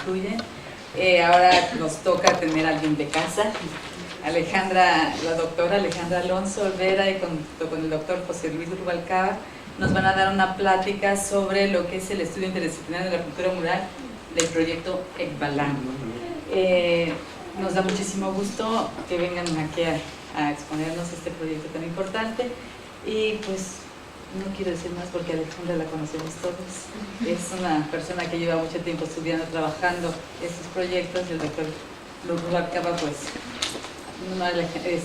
sustituyen. Ahora nos toca tener a alguien de casa, la doctora Alejandra Alonso Olvera, y junto con el doctor José Luis Rubalcaba nos van a dar una plática sobre lo que es el estudio interdisciplinario de la pintura mural del proyecto Ekbalam. Nos da muchísimo gusto que vengan aquí a exponernos este proyecto tan importante, y pues no quiero decir más porque Alejandra la conocemos todos. Es una persona que lleva mucho tiempo estudiando, trabajando estos proyectos, y el doctor Rubalcaba, pues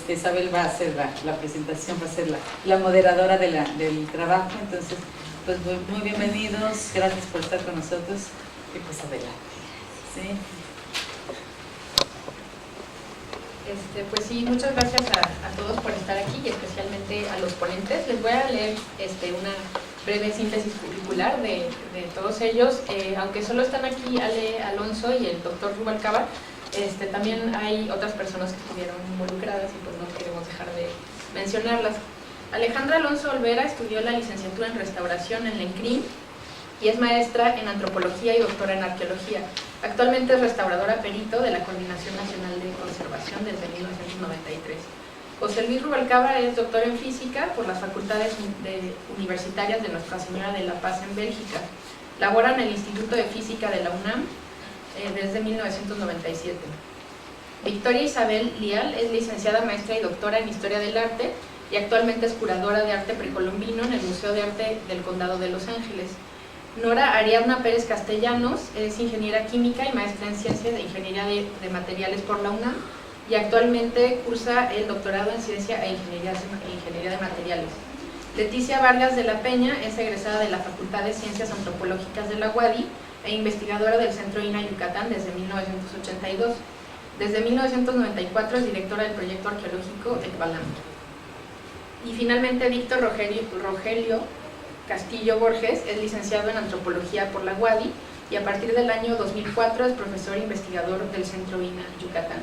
Isabel va a hacer la presentación, va a ser la moderadora del trabajo. Entonces, pues muy bienvenidos, gracias por estar con nosotros, y pues adelante. ¿Sí? Pues sí, muchas gracias a todos por estar aquí, y especialmente a los ponentes. Les voy a leer una breve síntesis curricular de todos ellos. Aunque solo están aquí Ale Alonso y el doctor Rubalcaba, también hay otras personas que estuvieron involucradas y pues no queremos dejar de mencionarlas. Alejandra Alonso Olvera estudió la licenciatura en Restauración en la ENCRIM y es maestra en Antropología y doctora en Arqueología. Actualmente es restauradora perito de la Coordinación Nacional de Conservación desde 1993. José Luis Rubalcaba es doctor en Física por las Facultades Universitarias de Nuestra Señora de la Paz en Bélgica. Labora en el Instituto de Física de la UNAM desde 1997. Victoria Isabel Lial es licenciada, maestra y doctora en Historia del Arte y actualmente es curadora de arte precolombino en el Museo de Arte del Condado de Los Ángeles. Nora Ariadna Pérez Castellanos es ingeniera química y maestra en Ciencias de Ingeniería de Materiales por la UNAM y actualmente cursa el doctorado en Ciencia e Ingeniería de Materiales. Leticia Vargas de la Peña es egresada de la Facultad de Ciencias Antropológicas de la UADY e investigadora del Centro INA Yucatán desde 1982. Desde 1994 es directora del proyecto arqueológico Ekbalam. Y finalmente Víctor Rogelio Castillo Borges es licenciado en Antropología por la UADY y a partir del año 2004 es profesor investigador del Centro INA Yucatán.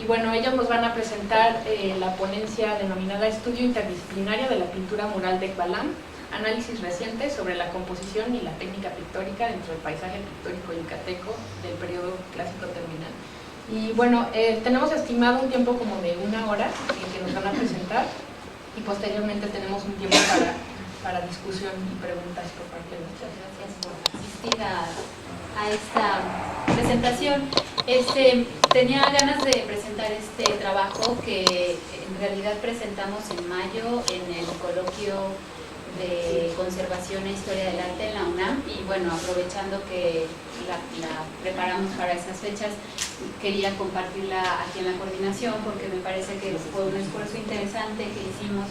Y bueno, ellos nos van a presentar la ponencia denominada Estudio Interdisciplinario de la Pintura Mural de Ekbalam, análisis reciente sobre la composición y la técnica pictórica dentro del paisaje pictórico yucateco del periodo clásico terminal. Y bueno, tenemos estimado un tiempo como de 1 hora que nos van a presentar, y posteriormente tenemos un tiempo para discusión y preguntas por parte de ustedes. Gracias por asistir a esta presentación. Tenía ganas de presentar este trabajo que en realidad presentamos en mayo en el coloquio de Conservación e Historia del Arte en la UNAM, y bueno, aprovechando que la preparamos para esas fechas, quería compartirla aquí en la coordinación porque me parece que fue un esfuerzo interesante que hicimos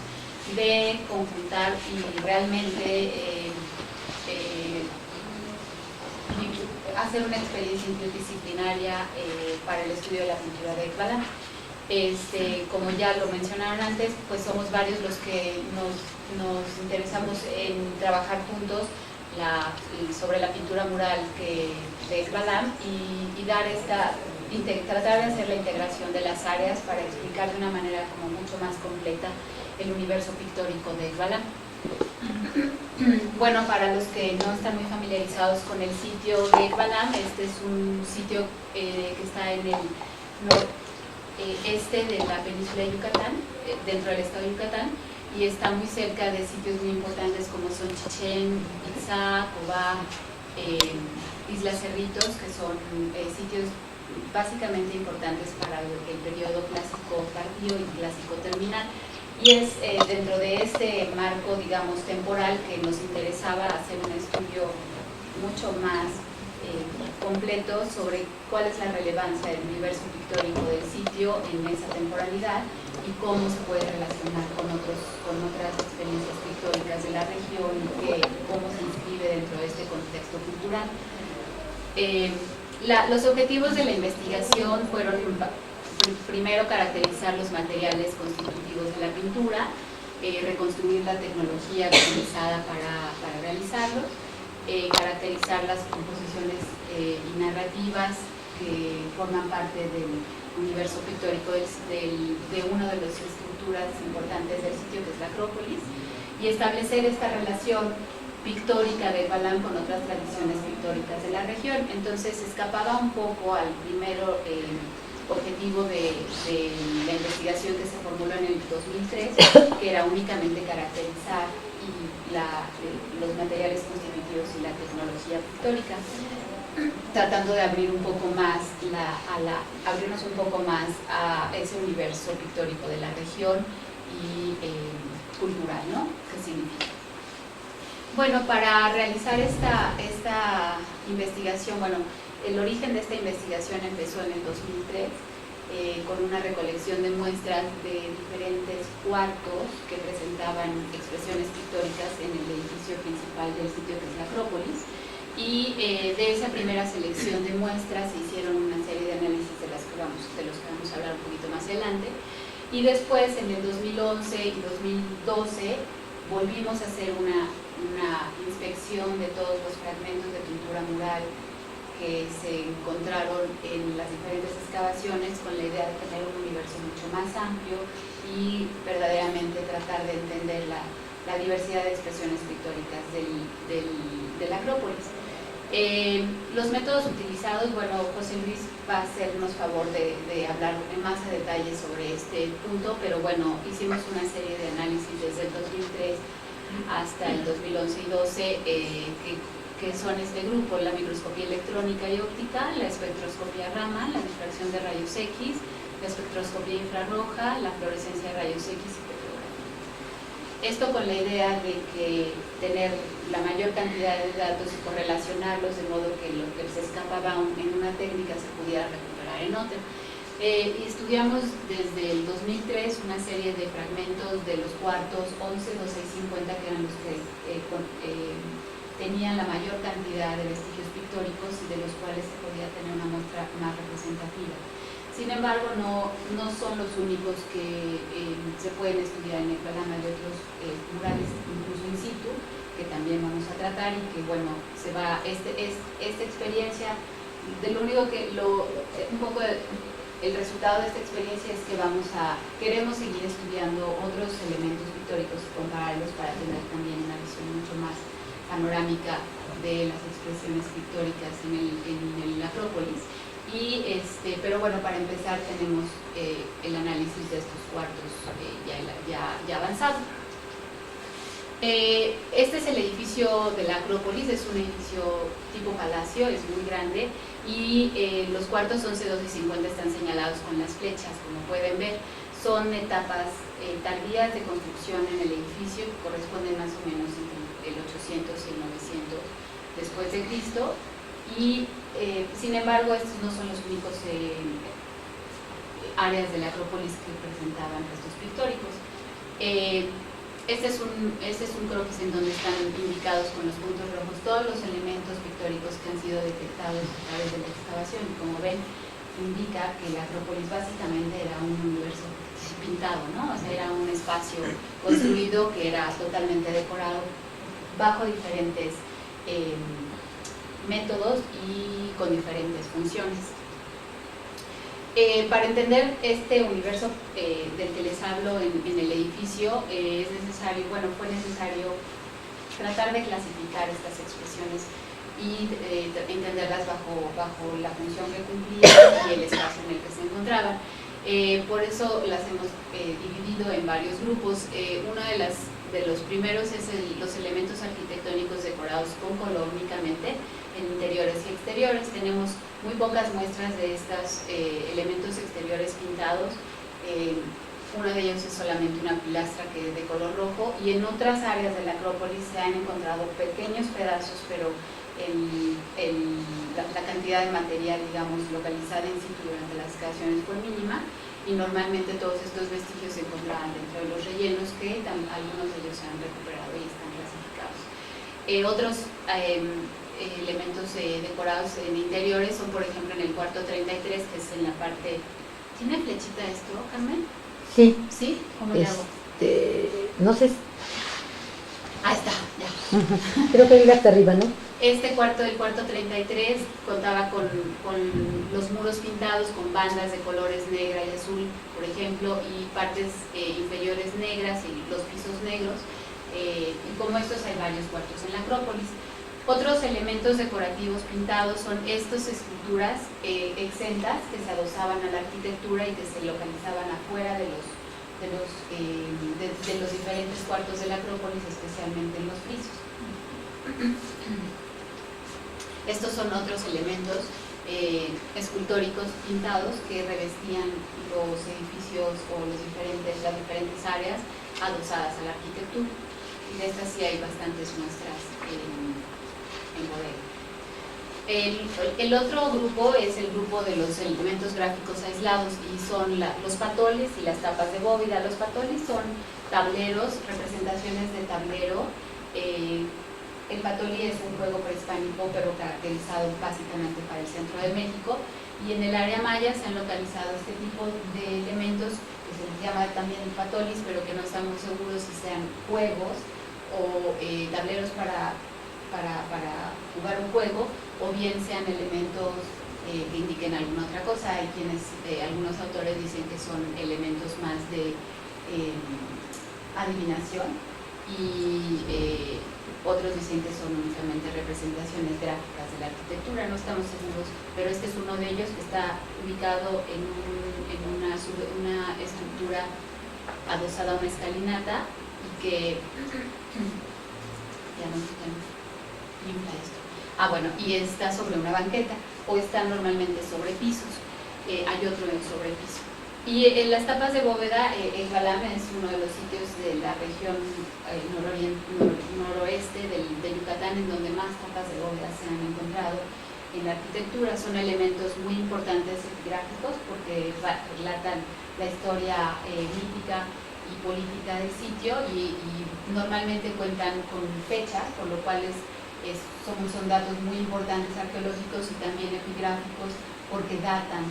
de conjuntar y realmente hacer una experiencia interdisciplinaria para el estudio de la pintura de Ekbalam. Como ya lo mencionaron antes, pues somos varios los que nos interesamos en trabajar juntos sobre la pintura mural de Ekbalam y tratar de hacer la integración de las áreas para explicar de una manera como mucho más completa el universo pictórico de Ekbalam. Bueno, para los que no están muy familiarizados con el sitio de Ekbalam, este es un sitio que está en el noreste de la península de Yucatán, dentro del estado de Yucatán, y está muy cerca de sitios muy importantes como son Chichén Itzá, Cobá, Isla Cerritos, que son sitios básicamente importantes para el periodo clásico tardío y clásico terminal. Y es dentro de este marco, digamos, temporal que nos interesaba hacer un estudio mucho más completo sobre cuál es la relevancia del universo pictórico del sitio en esa temporalidad y cómo se puede relacionar con otras experiencias pictóricas de la región y cómo se inscribe dentro de este contexto cultural. Los objetivos de la investigación fueron primero caracterizar los materiales constitutivos de la pintura, reconstruir la tecnología utilizada para realizarlo, caracterizar las composiciones y narrativas que forman parte del universo pictórico de una de las estructuras importantes del sitio, que es la Acrópolis, y establecer esta relación pictórica de Balam con otras tradiciones pictóricas de la región. Entonces escapaba un poco al primero objetivo de la investigación que se formuló en el 2003, que era únicamente caracterizar los materiales constitutivos y la tecnología pictórica, tratando de abrir un poco más abrirnos un poco más a ese universo pictórico de la región y cultural, ¿no? ¿Qué significa? Bueno, para realizar esta investigación, bueno, el origen de esta investigación empezó en el 2003 con una recolección de muestras de diferentes cuartos que presentaban expresiones pictóricas en el edificio principal del sitio, que es la Acrópolis, y de esa primera selección de muestras se hicieron una serie de análisis de los que vamos a hablar un poquito más adelante, y después en el 2011 y 2012 volvimos a hacer una inspección de todos los fragmentos de pintura mural que se encontraron en las diferentes excavaciones, con la idea de tener un universo mucho más amplio y verdaderamente tratar de entender la diversidad de expresiones pictóricas de la Acrópolis. Los métodos utilizados, bueno, José Luis va a hacernos favor de hablar más a detalle sobre este punto, pero bueno, hicimos una serie de análisis desde el 2003 hasta el 2011 y 12 que son este grupo: la microscopía electrónica y óptica, la espectroscopía Raman, la difracción de rayos X, la espectroscopía infrarroja, la fluorescencia de rayos X y petrografía. Esto con la idea de que tener la mayor cantidad de datos y correlacionarlos de modo que lo que se escapaba en una técnica se pudiera recuperar en otra. Y estudiamos desde el 2003 una serie de fragmentos de los cuartos 11, 12 y 50, que eran los que tenían la mayor cantidad de vestigios pictóricos y de los cuales se podía tener una muestra más representativa. Sin embargo, no son los únicos que se pueden estudiar en el programa, de otros murales, incluso in situ, que también vamos a tratar, y que bueno, esta experiencia, un poco el resultado de esta experiencia es que queremos seguir estudiando otros elementos pictóricos y compararlos para tener también una visión mucho más panorámica de las expresiones pictóricas en la Acrópolis. Pero bueno, para empezar tenemos el análisis de estos cuartos ya avanzado. Este es el edificio de la Acrópolis, es un edificio tipo palacio, es muy grande, y los cuartos 11, 12 y 50 están señalados con las flechas, como pueden ver. Son etapas tardías de construcción en el edificio, que corresponden más o menos entre el 800 y el 900 después de Cristo, y sin embargo estos no son los únicos áreas de la Acrópolis que presentaban restos pictóricos. Este es un croquis en donde están indicados con los puntos rojos todos los elementos pictóricos que han sido detectados a través de la excavación, y como ven indica que la Acrópolis básicamente era un universo pintado, ¿no? O sea, era un espacio construido que era totalmente decorado bajo diferentes métodos y con diferentes funciones. Para entender este universo del que les hablo en el edificio, fue necesario tratar de clasificar estas expresiones y entenderlas bajo la función que cumplían y el espacio en el que se encontraban. Por eso las hemos dividido en varios grupos. Uno de los primeros es los elementos arquitectónicos decorados con color únicamente en interiores y exteriores. Tenemos muy pocas muestras de estos elementos exteriores pintados. Uno de ellos es solamente una pilastra que es de color rojo, y en otras áreas de la Acrópolis se han encontrado pequeños pedazos, pero la cantidad de material, digamos, localizada in situ durante las excavaciones fue mínima, y normalmente todos estos vestigios se encontraban dentro de los rellenos, que algunos de ellos se han recuperado y están clasificados. Otros elementos decorados en interiores son, por ejemplo, en el cuarto 33, que es en la parte... ¿Tiene flechita esto, Carmen? Sí. ¿Sí? ¿Cómo le hago? No sé. Ahí está, ya. Creo que iba hasta arriba, ¿no? El cuarto 33, contaba con los muros pintados con bandas de colores negra y azul, por ejemplo, y partes inferiores negras y los pisos negros. y como estos hay varios cuartos en la Acrópolis. Otros elementos decorativos pintados son estas estructuras exentas que se adosaban a la arquitectura y que se localizaban afuera de los diferentes cuartos de la Acrópolis, especialmente en los frisos. Estos son otros elementos escultóricos pintados que revestían los edificios o las diferentes áreas adosadas a la arquitectura. Y de estas sí hay bastantes muestras en bodega. El otro grupo es el grupo de los elementos gráficos aislados y son los patoles y las tapas de bóveda. Los patoles son tableros, representaciones de tablero. El patolí es un juego prehispánico, pero caracterizado básicamente para el centro de México, y en el área maya se han localizado este tipo de elementos que se les llama también patolis, pero que no estamos seguros si sean juegos o tableros para jugar un juego, o bien sean elementos que indiquen alguna otra cosa. Hay algunos autores dicen que son elementos más de adivinación, y otros dicen que son únicamente representaciones gráficas de la arquitectura. No estamos seguros, pero este es uno de ellos, que está ubicado en una estructura adosada a una escalinata y que ya no infla esto. Bueno, y está sobre una banqueta, o está normalmente sobre pisos. Hay otro sobre piso. Y en las tapas de bóveda, el Balame es uno de los sitios de la región noroeste de Yucatán en donde más tapas de bóveda se han encontrado en la arquitectura. Son elementos muy importantes epigráficos porque relatan la historia mítica y política del sitio, y normalmente cuentan con fechas, por lo cual son datos muy importantes arqueológicos y también epigráficos, porque datan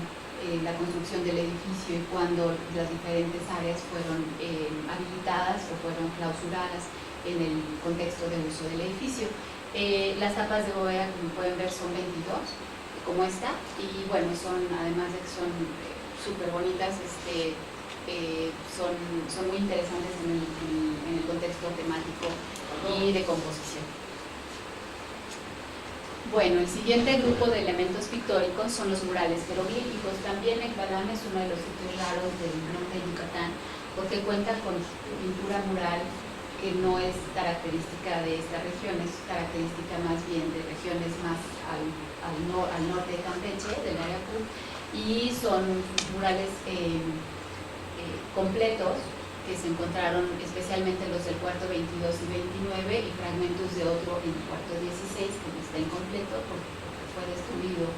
la construcción del edificio y cuando las diferentes áreas fueron habilitadas o fueron clausuradas en el contexto de uso del edificio. Las tapas de bóveda, como pueden ver, son 22, como esta, y bueno, además de que son súper bonitas, son muy interesantes en el contexto temático y de composición. Bueno, el siguiente grupo de elementos pictóricos son los murales jeroglíficos. También el Balame es uno de los sitios raros del norte de Yucatán, porque cuenta con pintura mural que no es característica de esta región, es característica más bien de regiones más al norte de Campeche, del área Q, y son murales completos que se encontraron, especialmente los del cuarto 22 y 29, y fragmentos de otro en el cuarto 16, que no está incompleto porque fue destruido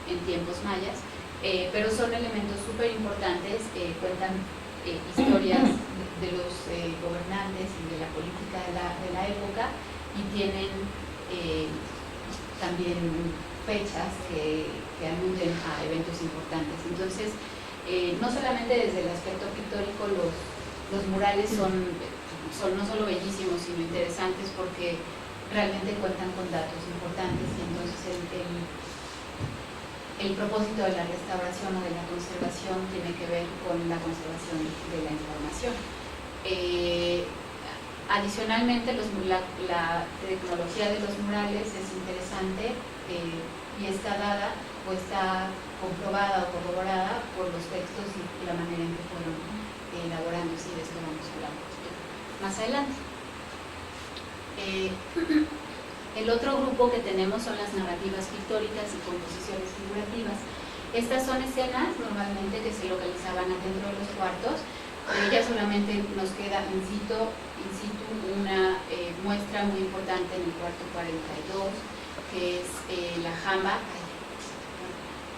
en tiempos mayas, pero son elementos súper importantes, cuentan historias de los gobernantes y de la política de la época, y tienen también fechas que aluden a eventos importantes. Entonces, no solamente desde el aspecto pictórico, los murales son no solo bellísimos, sino interesantes porque realmente cuentan con datos importantes, y entonces el propósito de la restauración o de la conservación tiene que ver con la conservación de la información. Adicionalmente, la tecnología de los murales es interesante y está dada o está comprobada o corroborada por los textos y la manera en que fueron elaborándose, y de esto vamos a hablar más adelante. El otro grupo que tenemos son las narrativas pictóricas y composiciones figurativas. Estas son escenas normalmente que se localizaban adentro de los cuartos. De ellas solamente nos queda in situ una muestra muy importante en el cuarto 42, que es la jamba.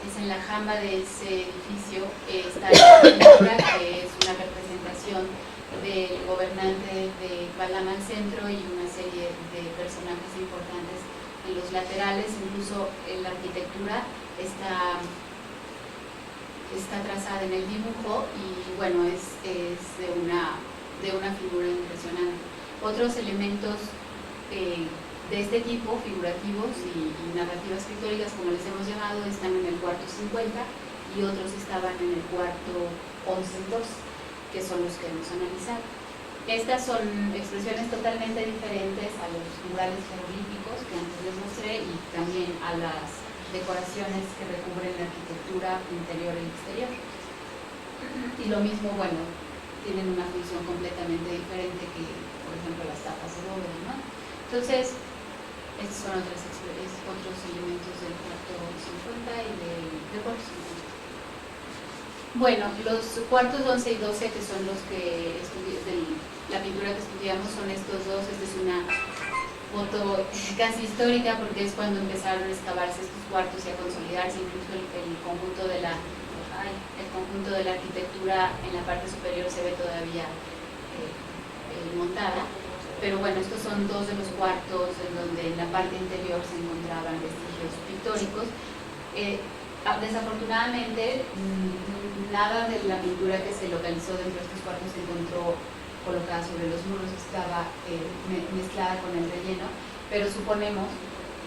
Es en la jamba de ese edificio, está esta pintura que es una representación del gobernante de Balama al centro y una serie de personajes importantes en los laterales. Incluso en la arquitectura está trazada en el dibujo, y bueno, es de una figura impresionante. Otros elementos de este tipo, figurativos y narrativas pictóricas, como les hemos llamado, están en el cuarto 50, y otros estaban en el cuarto 11 y 12, que son los que hemos analizado. Estas son expresiones totalmente diferentes a los murales jeroglíficos que antes les mostré y también a las decoraciones que recubren la arquitectura interior y exterior. Y lo mismo, bueno, tienen una función completamente diferente que, por ejemplo, las tapas de bóveda, ¿no? Entonces, estos son otros elementos del cuarto 50 y del cuarto 50. Bueno, los cuartos 11 y 12, que son los que la pintura que estudiamos, son estos dos. Esta es una foto casi histórica porque es cuando empezaron a excavarse estos cuartos y a consolidarse, incluso el conjunto de la arquitectura en la parte superior se ve todavía montada. Pero bueno, estos son dos de los cuartos en donde en la parte interior se encontraban vestigios pictóricos. Desafortunadamente, nada de la pintura que se localizó dentro de estos cuartos se encontró colocada sobre los muros, estaba mezclada con el relleno, pero suponemos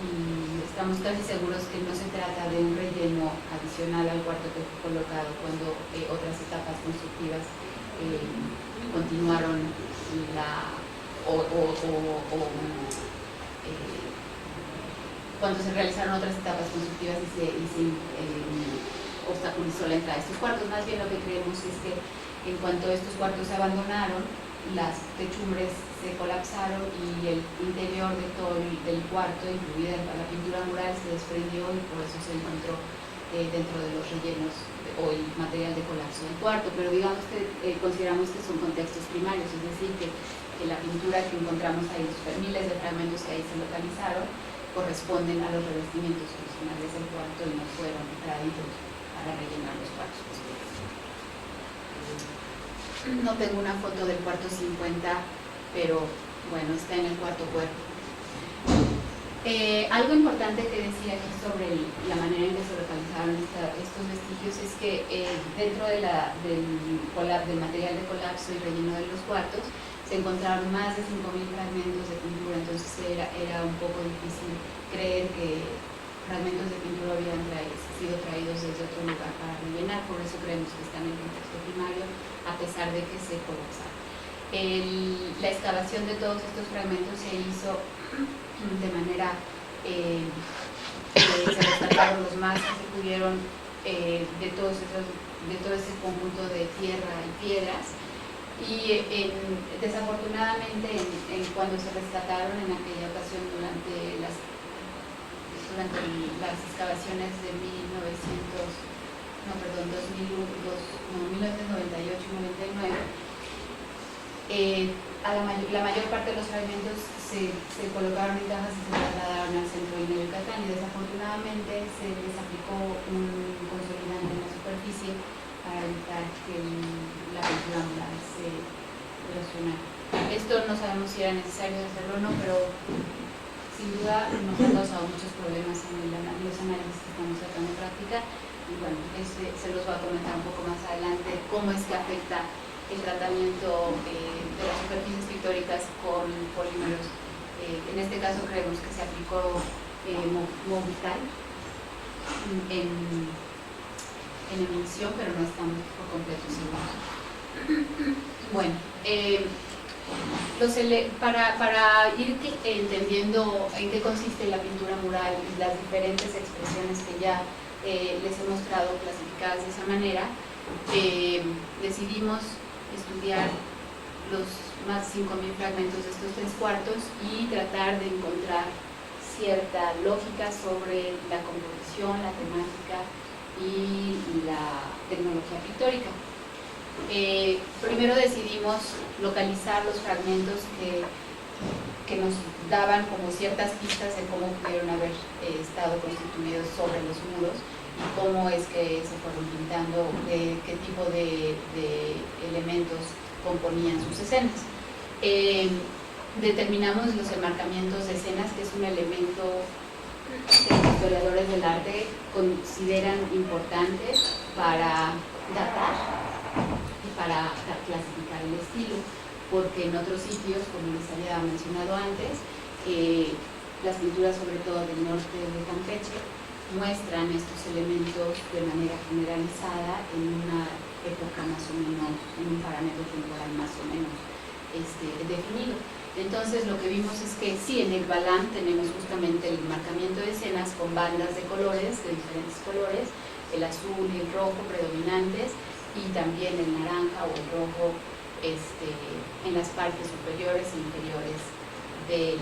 y estamos casi seguros que no se trata de un relleno adicional al cuarto que fue colocado cuando otras etapas constructivas continuaron cuando se realizaron otras etapas constructivas y se obstaculizó la entrada de estos cuartos. Más bien lo que creemos es que en cuanto estos cuartos se abandonaron, las techumbres se colapsaron y el interior de todo el cuarto, incluida la pintura mural, se desprendió y por eso se encontró dentro de los rellenos o el material de colapso del cuarto. Pero digamos que consideramos que son contextos primarios, es decir, que la pintura que encontramos ahí, los miles de fragmentos que ahí se localizaron, corresponden a los revestimientos originales del cuarto y no fueron traídos para rellenar los cuartos. No tengo una foto del cuarto 50, pero bueno, está en el cuarto cuerpo. Algo importante que decir aquí sobre la manera en que se localizaron estos vestigios es que dentro del material de colapso y relleno de los cuartos se encontraron más de 5.000 fragmentos de pintura, entonces era un poco difícil creer que fragmentos de pintura habían sido traídos desde otro lugar para rellenar, por eso creemos que están en el contexto primario, a pesar de que se colapsaron. La excavación de todos estos fragmentos se hizo de manera se rescataron los más que se pudieron de todo ese conjunto de tierra y piedras, y desafortunadamente cuando se rescataron en aquella ocasión durante las excavaciones de 1998 y 99, la mayor parte de los fragmentos se colocaron en cajas y se trasladaron al centro de Yucatán, y desafortunadamente se les aplicó un consolidante en la superficie para evitar que la pintura mural se erosionara. Esto no sabemos si era necesario hacerlo o no, pero sin duda nos ha causado muchos problemas en los análisis que estamos sacando en práctica, y bueno, se los voy a comentar un poco más adelante cómo es que afecta el tratamiento de las superficies pictóricas con polímeros. En este caso creemos que se aplicó Movical en emulsión, pero no estamos por completo seguros. Bueno, para ir entendiendo en qué consiste la pintura mural y las diferentes expresiones que ya les he mostrado clasificadas de esa manera, decidimos estudiar los más de 5.000 fragmentos de estos 3/4 y tratar de encontrar cierta lógica sobre la composición, la temática y la tecnología pictórica. Primero decidimos localizar los fragmentos que nos daban como ciertas pistas de cómo pudieron haber estado constituidos sobre los muros y cómo es que se fueron pintando, qué tipo de elementos componían sus escenas. Determinamos los enmarcamientos de escenas, que es un elemento que los historiadores del arte consideran importante para datar y para clasificar el estilo, porque en otros sitios, como les había mencionado antes, las pinturas, sobre todo del norte de Campeche, muestran estos elementos de manera generalizada en una época más o menos, en un parámetro temporal más o menos definido. Entonces lo que vimos es que sí, en el Balam tenemos justamente el marcamiento de escenas con bandas de colores, de diferentes colores, el azul y el rojo predominantes, y también el naranja o el rojo en las partes superiores e inferiores de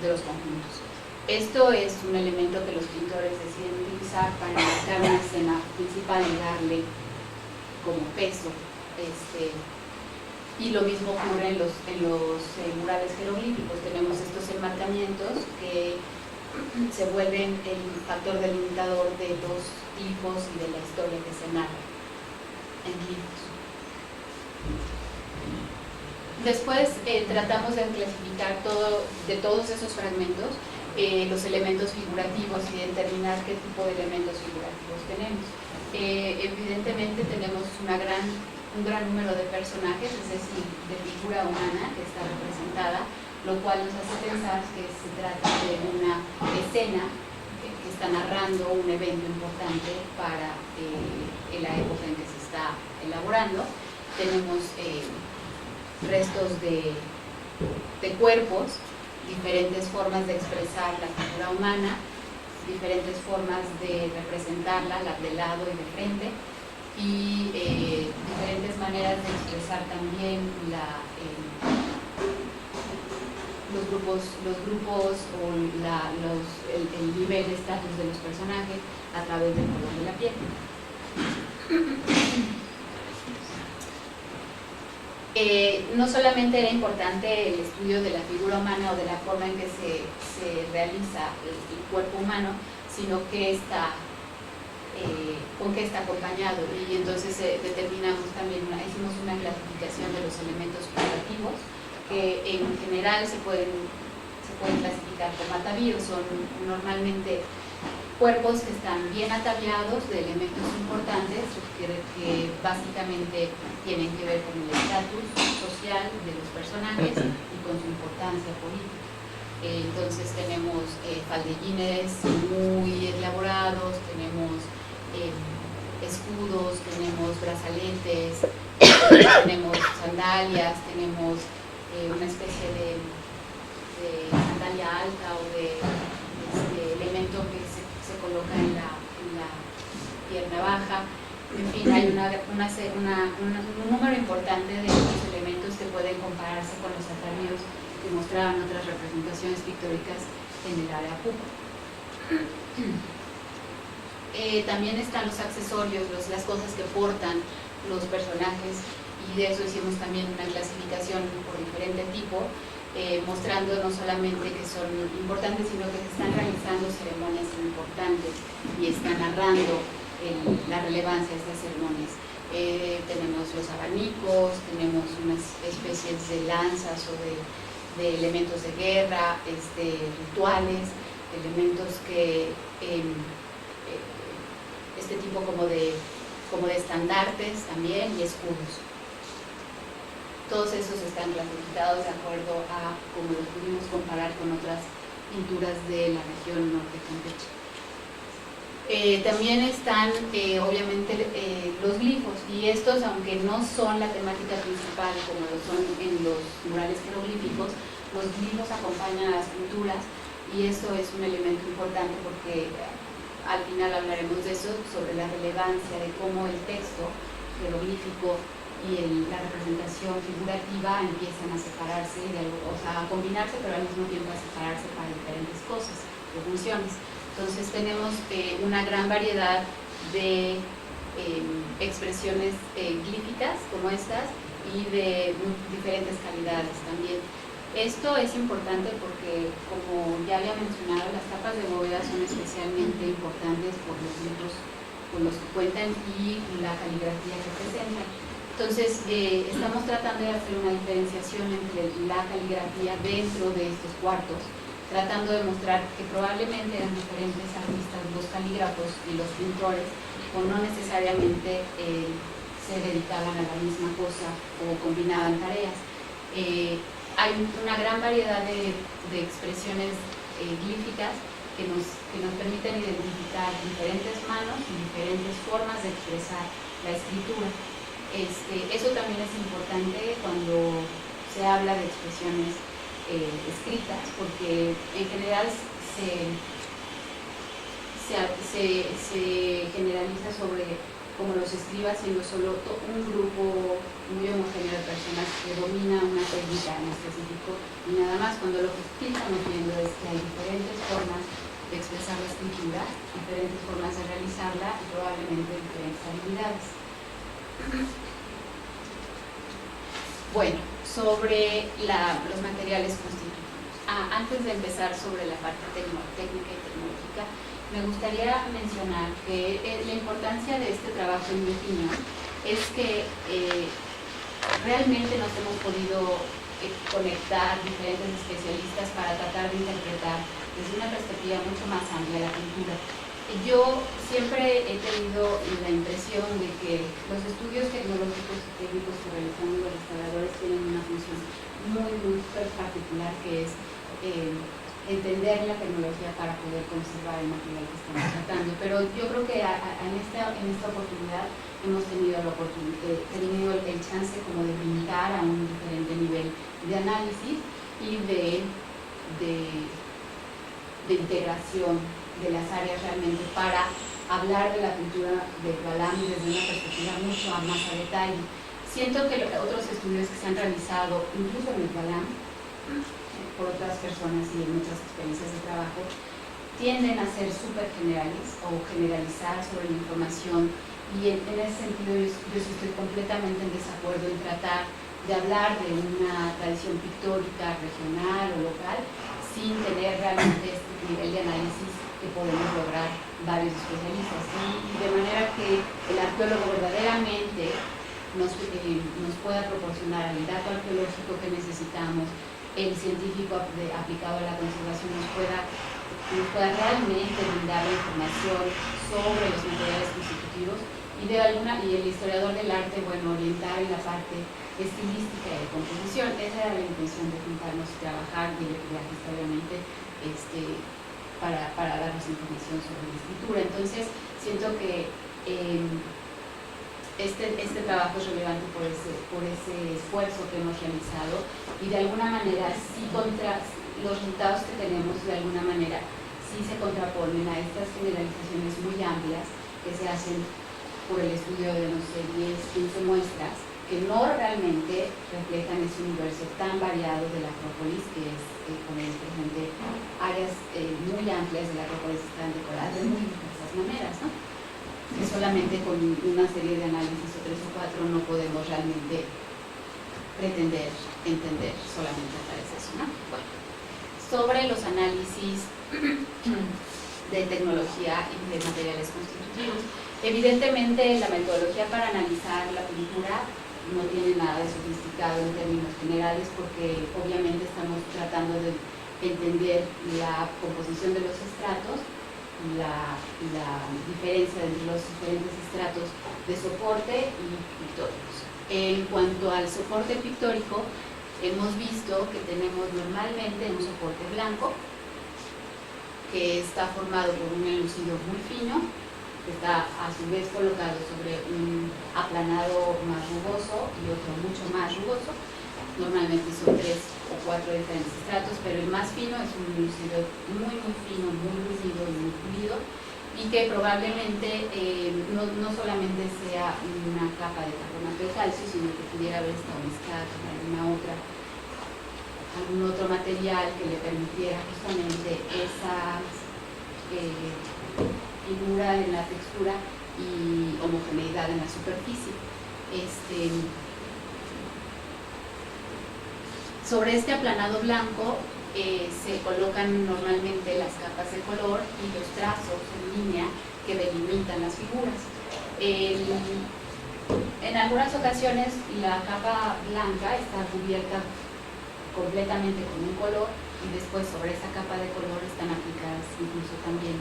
los conjuntos. Esto es un elemento que los pintores deciden utilizar para marcar una escena principal y darle como peso. Y lo mismo ocurre en los murales jeroglíficos. Tenemos estos enmarcamientos que se vuelven el factor delimitador de los tipos y de la historia que se narra en glifos. Después tratamos de clasificar de todos esos fragmentos los elementos figurativos y determinar qué tipo de elementos figurativos tenemos. Evidentemente tenemos un gran número de personajes, es decir, de figura humana que está representada, lo cual nos hace pensar que se trata de una escena que está narrando un evento importante para la época en que se está elaborando. Tenemos restos de cuerpos, diferentes formas de expresar la figura humana, diferentes formas de representarla, la de lado y de frente, y diferentes maneras de expresar también los grupos o el nivel de estatus de los personajes a través del color de la piel. No solamente era importante el estudio de la figura humana o de la forma en que se realiza el cuerpo humano, sino que con qué está acompañado, y entonces determinamos también, hicimos una clasificación de los elementos figurativos que en general se pueden clasificar como atavíos. Son normalmente cuerpos que están bien ataviados de elementos importantes que básicamente tienen que ver con el estatus social de los personajes y con su importancia política. Entonces tenemos faldellines muy elaborados, tenemos escudos, tenemos brazaletes, tenemos sandalias, tenemos una especie de sandalia alta o de elemento que se coloca en la pierna baja. En fin, hay un número importante de estos elementos que pueden compararse con los atavíos que mostraban otras representaciones pictóricas en el área Pupa. También están los accesorios, las cosas que portan los personajes, y de eso hicimos también una clasificación por diferente tipo, mostrando no solamente que son importantes, sino que se están realizando ceremonias importantes y están narrando la relevancia de estas ceremonias. Tenemos los abanicos, tenemos unas especies de lanzas o de elementos de guerra, rituales, elementos que este tipo como de estandartes también, y escudos. Todos esos están clasificados de acuerdo a cómo los pudimos comparar con otras pinturas de la región norte de Campeche. También están obviamente los glifos, y estos, aunque no son la temática principal como lo son en los murales jeroglíficos, los glifos acompañan a las pinturas, y eso es un elemento importante porque al final hablaremos de eso, sobre la relevancia de cómo el texto jeroglífico y la representación figurativa empiezan a separarse, o sea, a combinarse, pero al mismo tiempo a separarse para diferentes cosas o funciones. Entonces tenemos una gran variedad de expresiones glíficas como estas, y de diferentes calidades también. Esto es importante porque, como ya había mencionado, las tapas de bóveda son especialmente importantes por los libros con los que cuentan y la caligrafía que presentan. Entonces, estamos tratando de hacer una diferenciación entre la caligrafía dentro de estos cuartos, tratando de mostrar que probablemente eran diferentes artistas los calígrafos y los pintores, o no necesariamente se dedicaban a la misma cosa o combinaban tareas. Hay una gran variedad de expresiones glíficas que nos permiten identificar diferentes manos y diferentes formas de expresar la escritura. Eso también es importante cuando se habla de expresiones escritas, porque en general se generaliza sobre como los escribas, siendo solo un grupo muy homogéneo de personas que domina una técnica en específico y nada más, cuando lo que sí estamos viendo es que hay diferentes formas de expresar la escritura, diferentes formas de realizarla y probablemente diferentes habilidades. Bueno, sobre los materiales constitutivos. Antes de empezar sobre la parte técnica y tecnológica, me gustaría mencionar que la importancia de este trabajo, en mi opinión, es que realmente nos hemos podido conectar diferentes especialistas para tratar de interpretar desde una perspectiva mucho más amplia la cultura. Yo siempre he tenido la impresión de que los estudios tecnológicos y técnicos que realizamos los restauradores tienen una función muy particular, que es entender la tecnología para poder conservar el material que estamos tratando. Pero yo creo que en esta oportunidad hemos tenido el chance como de brincar a un diferente nivel de análisis y de integración de las áreas realmente para hablar de la cultura del Balam desde una perspectiva mucho más a detalle. Siento que otros estudios que se han realizado, incluso en el Balam, por otras personas y en otras experiencias de trabajo, tienden a ser súper generales o generalizar sobre la información, y en ese sentido yo estoy completamente en desacuerdo en tratar de hablar de una tradición pictórica regional o local sin tener realmente este nivel de análisis que podemos lograr varios especialistas, y de manera que el arqueólogo verdaderamente nos pueda proporcionar el dato arqueológico que necesitamos, el científico aplicado a la conservación nos pueda realmente brindar la información sobre los materiales constitutivos, y el historiador del arte, bueno, orientar en la parte estilística y de composición. Esa era la intención de juntarnos y trabajar obviamente para darnos información sobre la escritura. Entonces, siento que este trabajo es relevante por ese esfuerzo que hemos realizado, y de alguna manera los resultados que tenemos de alguna manera sí se contraponen a estas generalizaciones muy amplias que se hacen por el estudio de, no sé, 10, 15 muestras, que no realmente reflejan ese universo tan variado de la Acrópolis, que es, como presente, áreas muy amplias de la Acrópolis están decoradas de muy diversas maneras, ¿no? Que solamente con una serie de análisis o 3 o 4 no podemos realmente pretender entender solamente a través de eso, ¿no? Bueno, sobre los análisis de tecnología y de materiales constitutivos, evidentemente la metodología para analizar la pintura no tiene nada de sofisticado en términos generales, porque obviamente estamos tratando de entender la composición de los estratos, la diferencia entre los diferentes estratos de soporte y pictóricos. En cuanto al soporte pictórico, hemos visto que tenemos normalmente un soporte blanco, que está formado por un enlucido muy fino, que está a su vez colocado sobre un aplanado más rugoso y otro mucho más rugoso. Normalmente son 3 o 4 diferentes estratos, pero el más fino es un enlucido muy fino, muy lucido y muy pulido, y que probablemente no solamente sea una capa de carbonato de calcio, sino que pudiera haber estado mezclada con algún otro material que le permitiera justamente esa figura en la textura y homogeneidad en la superficie. Sobre este aplanado blanco se colocan normalmente las capas de color y los trazos en línea que delimitan las figuras. En algunas ocasiones la capa blanca está cubierta completamente con un color, y después sobre esa capa de color están aplicadas incluso también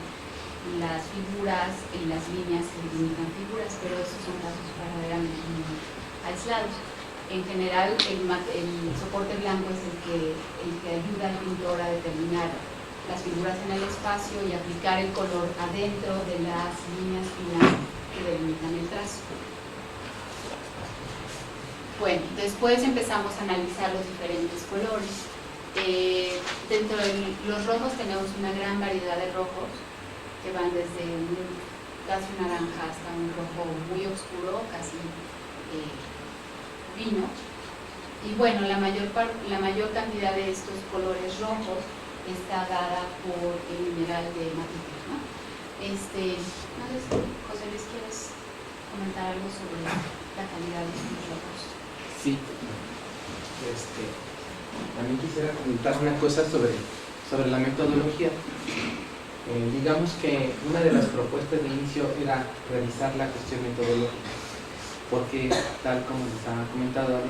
las figuras y las líneas que delimitan figuras, pero esos son casos verdaderamente muy aislados. En general, el soporte blanco es el que ayuda al pintor a determinar las figuras en el espacio y aplicar el color adentro de las líneas finas que delimitan el trazo. Bueno, después empezamos a analizar los diferentes colores. Dentro de los rojos tenemos una gran variedad de rojos que van desde un casi naranja hasta un rojo muy oscuro, casi vino. Y bueno, la mayor cantidad de estos colores rojos está dada por el mineral de matita, ¿no? No sé si, José Luis, ¿quieres comentar algo sobre la calidad de estos rojos? Sí. También quisiera comentar una cosa sobre la metodología. Digamos que una de las propuestas de inicio era revisar la cuestión metodológica, porque tal como les ha comentado Ali,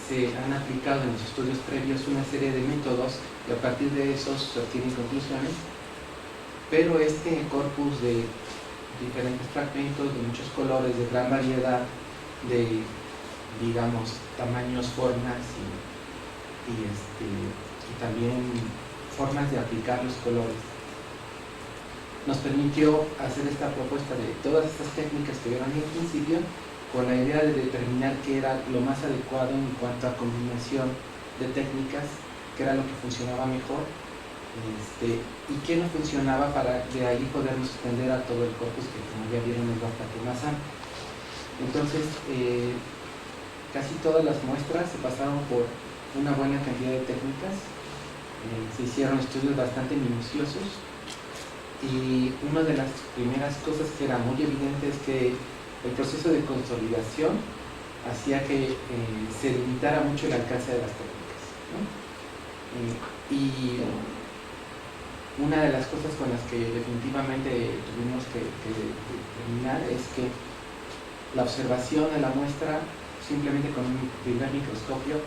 se han aplicado en los estudios previos una serie de métodos y a partir de esos se obtienen conclusiones, pero este corpus de diferentes fragmentos, de muchos colores, de gran variedad, de, digamos, tamaños, formas y también formas de aplicar los colores, nos permitió hacer esta propuesta de todas estas técnicas que vieron al principio, con la idea de determinar qué era lo más adecuado en cuanto a combinación de técnicas, qué era lo que funcionaba mejor y qué no funcionaba, para de ahí podernos extender a todo el corpus, que como ya vieron es bastante más amplio. Entonces, casi todas las muestras se pasaron por una buena cantidad de técnicas, se hicieron estudios bastante minuciosos, y una de las primeras cosas que era muy evidente es que el proceso de consolidación hacía que se limitara mucho el alcance de las técnicas, ¿no? Y una de las cosas con las que definitivamente tuvimos que terminar es que la observación de la muestra simplemente con un primer microscopio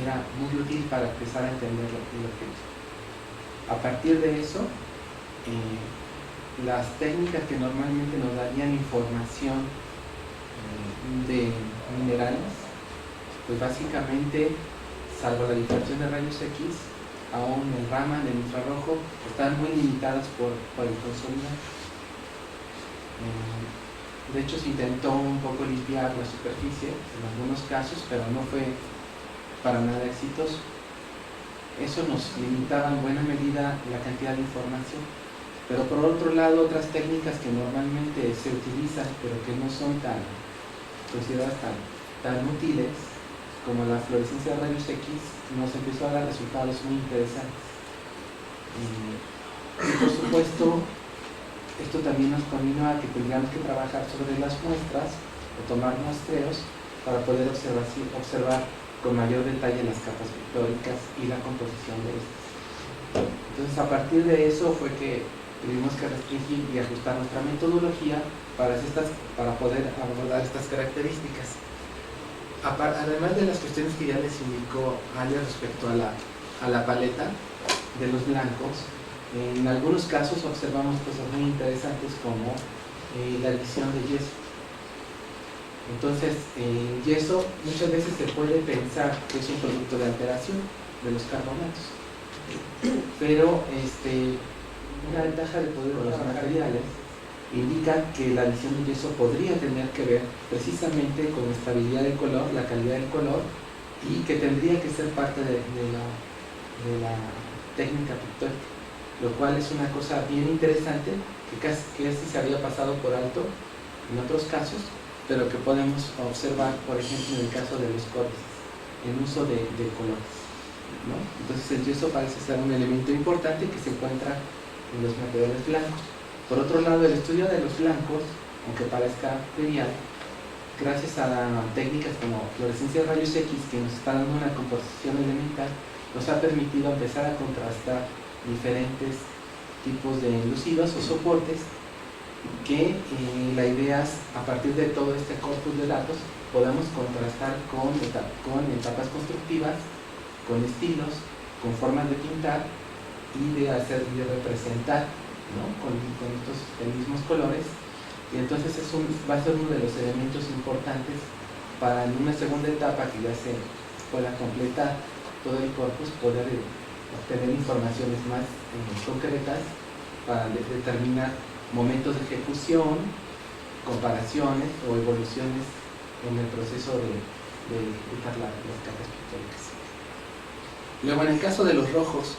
era muy útil para empezar a entender el objeto. A partir de eso, las técnicas que normalmente nos darían información de minerales, pues básicamente, salvo la difracción de rayos X, aún el Raman, el infrarrojo, están muy limitadas por el consolidado. De hecho, se intentó un poco limpiar la superficie en algunos casos, pero no fue para nada exitoso. Eso nos limitaba en buena medida la cantidad de información. Pero por otro lado, otras técnicas que normalmente se utilizan, pero que no son consideradas tan útiles, como la fluorescencia de rayos X, nos empezó a dar resultados muy interesantes. Y por supuesto, esto también nos convino a que tendríamos que trabajar sobre las muestras o tomar muestreos para poder observar con mayor detalle las capas pictóricas y la composición de estas. Entonces, a partir de eso fue que tuvimos que restringir y ajustar nuestra metodología para poder abordar estas características. Además de las cuestiones que ya les indicó Ale respecto a la paleta de los blancos, en algunos casos observamos cosas muy interesantes como la adición de yeso. Entonces, el yeso muchas veces se puede pensar que es un producto de alteración de los carbonatos, pero una ventaja de poder con los materiales indica que la adición de yeso podría tener que ver precisamente con la estabilidad del color, la calidad del color, y que tendría que ser parte de la técnica pictórica, lo cual es una cosa bien interesante que casi se había pasado por alto en otros casos, pero que podemos observar, por ejemplo, en el caso de los códices, en uso de colores, ¿no? Entonces el yeso parece ser un elemento importante que se encuentra en los materiales blancos. Por otro lado, el estudio de los blancos, aunque parezca trivial, gracias a técnicas como fluorescencia de rayos X, que nos está dando una composición elemental, nos ha permitido empezar a contrastar diferentes tipos de enlucidos o soportes, que la idea es, a partir de todo este corpus de datos, podamos contrastar con etapas constructivas, con estilos, con formas de pintar y de representar, ¿no? con estos mismos colores. Y entonces va a ser uno de los elementos importantes para, en una segunda etapa que ya se pueda completar todo el corpus, poder obtener informaciones más concretas para determinar momentos de ejecución, comparaciones o evoluciones en el proceso de ejecutar las capas pictóricas. Luego, en el caso de los rojos,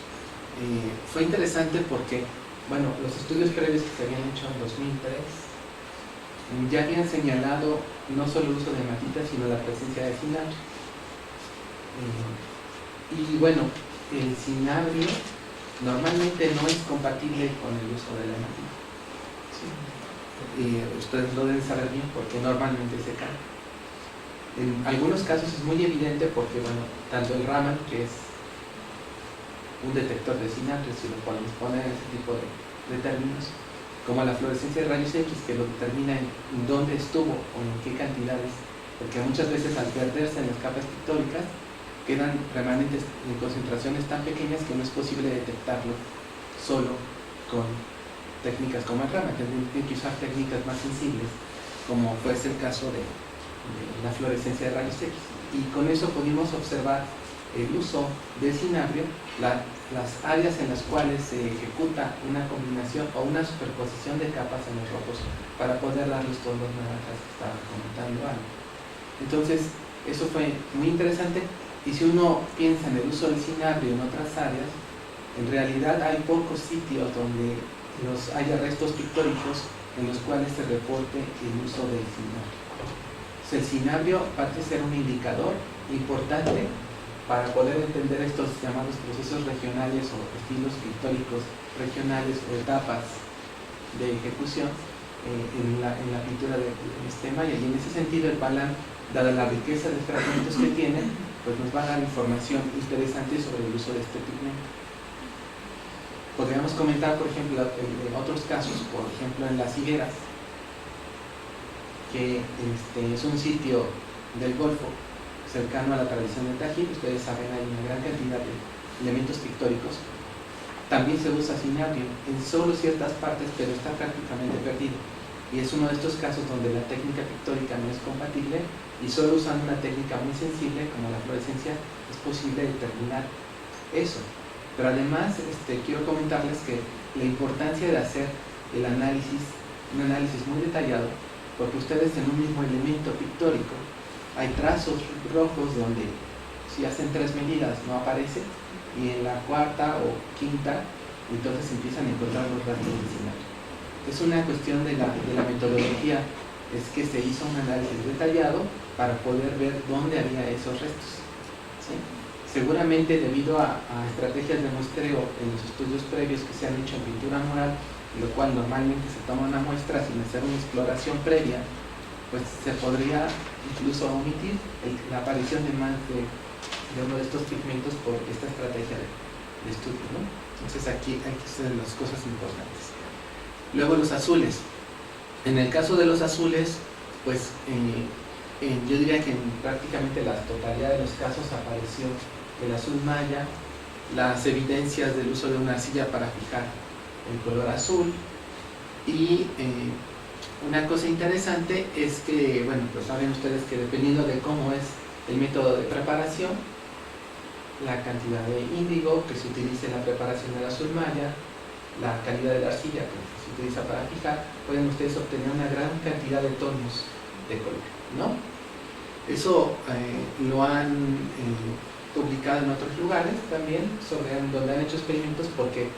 fue interesante porque, bueno, los estudios previos que se habían hecho en 2003 ya habían señalado no solo el uso de hematita, sino la presencia de cinabrio. Y bueno, el cinabrio normalmente no es compatible con el uso de la hematita. ¿Sí? Ustedes lo deben saber bien porque normalmente se cae. En algunos casos es muy evidente porque, bueno, tanto el Raman, que es un detector de cinabrio, si lo podemos poner en ese tipo de términos, como la fluorescencia de rayos X, que lo determina en dónde estuvo o en qué cantidades, porque muchas veces al perderse en las capas pictóricas quedan remanentes en concentraciones tan pequeñas que no es posible detectarlo solo con técnicas como el Raman. Tienen que usar técnicas más sensibles, como fue el caso de la fluorescencia de rayos X, y con eso pudimos observar el uso del cinabrio, las áreas en las cuales se ejecuta una combinación o una superposición de capas en los rojos para poder dar los tonos naranjas que estaba comentando algo. Entonces, eso fue muy interesante, y si uno piensa en el uso del cinabrio en otras áreas, en realidad hay pocos sitios donde haya restos pictóricos en los cuales se reporte el uso del cinabrio. El cinabrio parece ser un indicador importante para poder entender estos llamados procesos regionales o estilos pictóricos regionales o etapas de ejecución en la pintura de este maya. Y en ese sentido el Palam, dada la riqueza de fragmentos que tiene, pues nos va a dar información interesante sobre el uso de este pigmento. Podríamos comentar, por ejemplo, en otros casos, por ejemplo en las higueras, que es un sitio del Golfo cercano a la tradición del Tajín. Ustedes saben, hay una gran cantidad de elementos pictóricos. También se usa cinabrio en solo ciertas partes, pero está prácticamente perdido. Y es uno de estos casos donde la técnica pictórica no es compatible, y solo usando una técnica muy sensible como la fluorescencia es posible determinar eso. Pero además quiero comentarles que la importancia de hacer un análisis muy detallado, porque ustedes en un mismo elemento pictórico hay trazos rojos donde si hacen 3 medidas no aparece, y en la cuarta o quinta entonces empiezan a encontrar los rastros de cinabrio. Es una cuestión de la metodología, es que se hizo un análisis detallado para poder ver dónde había esos restos, ¿sí? Seguramente debido a estrategias de muestreo en los estudios previos que se han hecho en pintura mural, lo cual normalmente se toma una muestra sin hacer una exploración previa, pues se podría incluso omitir la aparición de más de uno de estos pigmentos por esta estrategia de estudio, ¿no? Entonces aquí hay que hacer las cosas importantes. Luego los azules. En el caso de los azules, pues yo diría que en prácticamente la totalidad de los casos apareció el azul maya, las evidencias del uso de una arcilla para fijar el color azul, y una cosa interesante es que, bueno, pues saben ustedes que dependiendo de cómo es el método de preparación, la cantidad de índigo que se utiliza en la preparación del azul maya, la calidad de la arcilla que se utiliza para fijar, pueden ustedes obtener una gran cantidad de tonos de color, ¿no? Eso lo han publicado en otros lugares también, donde han hecho experimentos, porque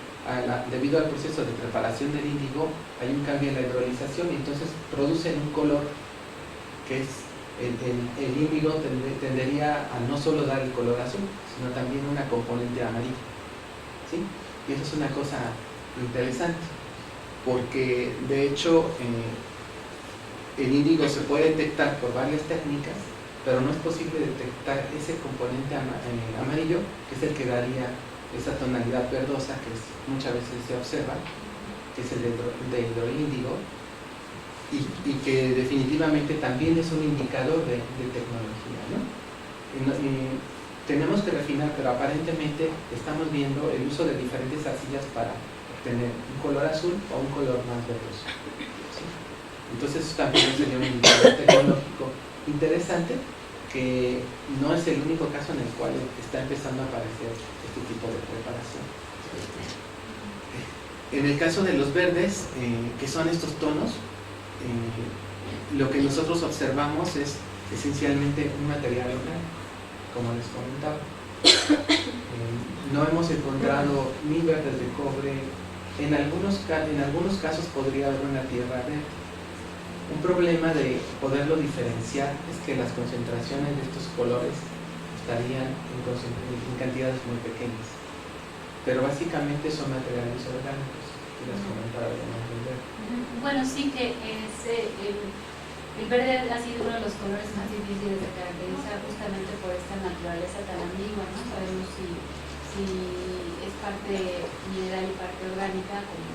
debido al proceso de preparación del índigo hay un cambio en la hidrolización, y entonces producen un color que es el índigo tendería a no solo dar el color azul, sino también una componente amarilla, ¿sí? Y eso es una cosa interesante, porque de hecho el índigo se puede detectar por varias técnicas, pero no es posible detectar ese componente amarillo, que es el que daría esa tonalidad verdosa que muchas veces se observa, que es el de hidroíndigo, y que definitivamente también es un indicador de tecnología, ¿no? Tenemos que refinar, pero aparentemente estamos viendo el uso de diferentes arcillas para obtener un color azul o un color más verdoso, ¿sí? Entonces eso también sería un indicador tecnológico interesante, que no es el único caso en el cual está empezando a aparecer este tipo de preparación. En el caso de los verdes, que son estos tonos, lo que nosotros observamos es esencialmente un material orgánico, como les comentaba. No hemos encontrado ni verdes de cobre. En algunos casos podría haber una tierra verde. Un problema de poderlo diferenciar es que las concentraciones de estos colores estarían en cantidades muy pequeñas, pero básicamente son materiales orgánicos, que les comentaba además del verde. Bueno, sí que el verde ha sido uno de los colores más difíciles de caracterizar justamente por esta naturaleza tan ambigua, ¿no? Sabemos si es parte mineral y parte orgánica, como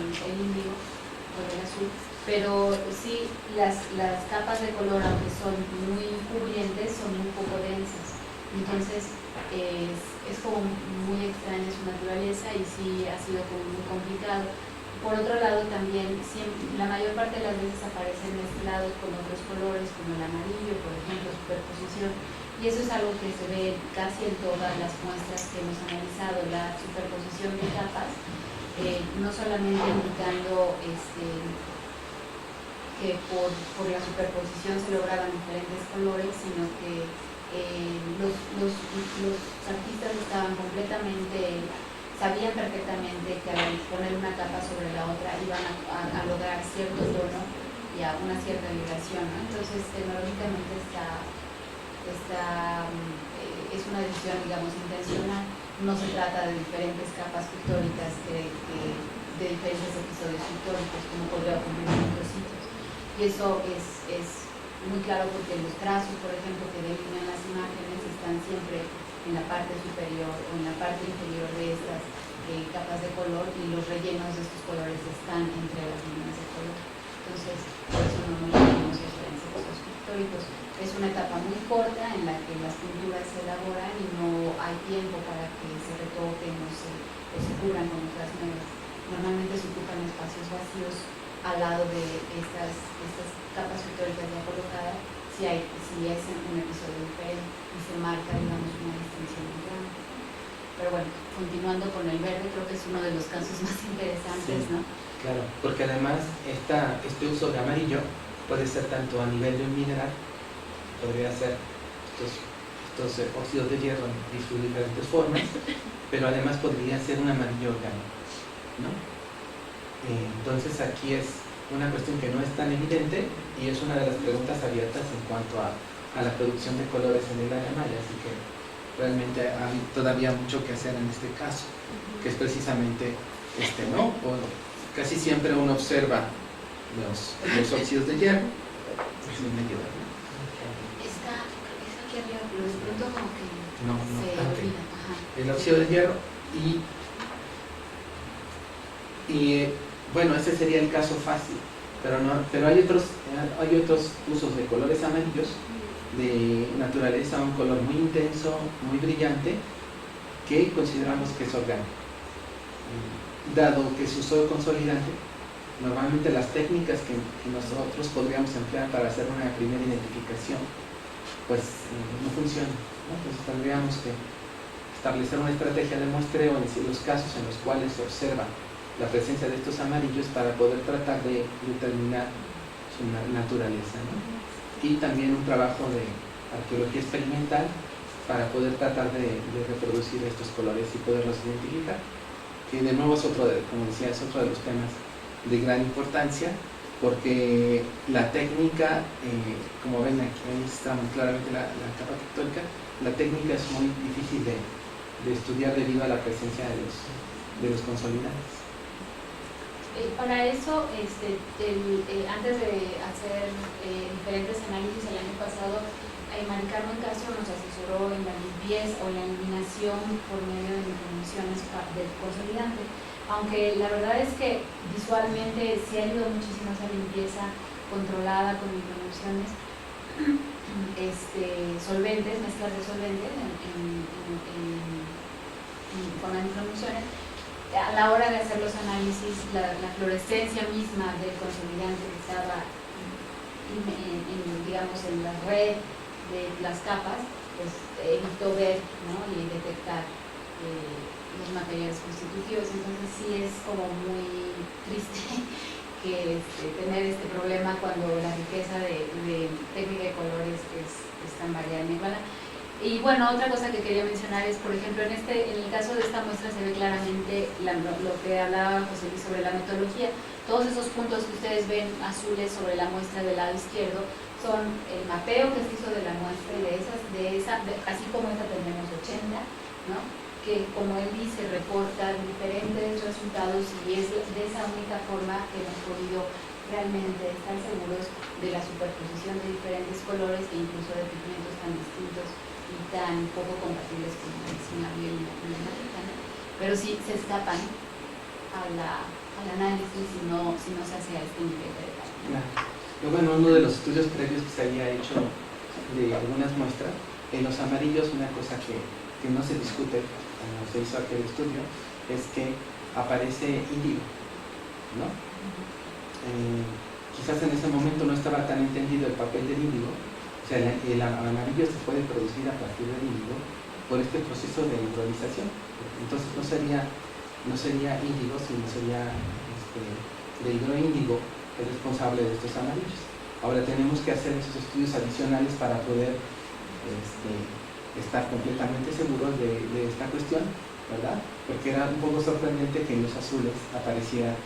el índigo o el azul, pero sí las capas de color, aunque son muy cubrientes, son un poco densas. Entonces es como muy extraña su naturaleza y sí ha sido como muy complicado. Por otro lado también la mayor parte de las veces aparecen mezclados con otros colores como el amarillo, por ejemplo, superposición, y eso es algo que se ve casi en todas las muestras que hemos analizado, la superposición de capas, no solamente indicando que por la superposición se lograban diferentes colores, sino que los artistas sabían perfectamente que al poner una capa sobre la otra iban a lograr cierto tono y a una cierta vibración, ¿no? Entonces, tecnológicamente es una decisión, digamos, intencional. No se trata de diferentes capas pictóricas de diferentes episodios pictóricos, como podría ocurrir en otros sitios. Y eso es muy claro porque los trazos, por ejemplo, que delinean las imágenes están siempre en la parte superior o en la parte inferior de estas capas de color, y los rellenos de estos colores están entre las líneas de color. Entonces, por eso no nos tenemos diferentes episodios pictóricos. Es una etapa muy corta en la que las pinturas se elaboran y no hay tiempo para que se retoquen o se cubran con otras nuevas. Normalmente se ocupan espacios vacíos al lado de estas capas pictóricas ya colocadas, si es un episodio diferente y se marca, digamos, una distinción muy grande. Pero bueno, continuando con el verde, creo que es uno de los casos más interesantes, Sí, ¿no? claro, porque además este uso de amarillo puede ser tanto a nivel de un mineral, podría ser estos óxidos de hierro en diferentes formas, pero además podría ser un amarillo orgánico, ¿no? Entonces aquí es una cuestión que no es tan evidente y es una de las preguntas abiertas en cuanto a la producción de colores en el área maya, así que realmente hay todavía mucho que hacer en este caso, que es precisamente ¿no? Casi siempre uno observa los óxidos de hierro. Está aquí arriba, pero de pronto como que se okay. olvida. Ajá. El óxido de hierro y bueno, ese sería el caso fácil, pero hay otros usos de colores amarillos de naturaleza, un color muy intenso, muy brillante, que consideramos que es orgánico. Dado que se usó consolidante, normalmente las técnicas que nosotros podríamos emplear para hacer una primera identificación, pues no funcionan, ¿no? Entonces tendríamos que establecer una estrategia de muestreo en los casos en los cuales se observa la presencia de estos amarillos para poder tratar de determinar su naturaleza, ¿no? Y también un trabajo de arqueología experimental para poder tratar de reproducir estos colores y poderlos identificar, que de nuevo es como decía, es otro de los temas de gran importancia, porque la técnica, como ven aquí, ahí está muy claramente la capa pictórica, la técnica es muy difícil de estudiar debido a la presencia de los consolidantes. Para eso, antes de hacer diferentes análisis el año pasado, Mari Carmen Castro nos asesoró en la limpieza o la eliminación por medio de microemisiones del consolidante. Aunque la verdad es que visualmente sí ha ayudado muchísimo esa limpieza controlada con microemisiones, solventes, mezclas de solventes con las microemisiones. A la hora de hacer los análisis, la fluorescencia misma del consolidante que estaba digamos, en la red de las capas, pues evitó ver, ¿no? Y detectar los materiales constitutivos. Entonces sí es como muy triste tener este problema cuando la riqueza de técnica de colores es tan variada. Y bueno, otra cosa que quería mencionar es, por ejemplo, en el caso de esta muestra se ve claramente lo que hablaba José Luis sobre la metodología. Todos esos puntos que ustedes ven azules sobre la muestra del lado izquierdo son el mapeo que se hizo de la muestra y así como esta tenemos 80, ¿no? Que como él dice, reporta diferentes resultados y es de esa única forma que hemos podido realmente estar seguros de la superposición de diferentes colores e incluso de pigmentos tan distintos y tan poco compatibles como menciona bien la máquina, ¿no? Pero sí se escapan al análisis si no se hace a este nivel de detalle. Bueno, uno de los estudios previos que se había hecho de algunas muestras, en los amarillos una cosa que no se discute cuando se hizo aquel estudio es que aparece índigo, ¿no? Quizás en ese momento no estaba tan entendido el papel del índigo. O sea, el amarillo se puede producir a partir del índigo por este proceso de hidrolización. Entonces no sería índigo, sino sería el hidroíndigo el responsable de estos amarillos. Ahora tenemos que hacer esos estudios adicionales para poder estar completamente seguros de esta cuestión, ¿verdad? Porque era un poco sorprendente que en los azules apareciera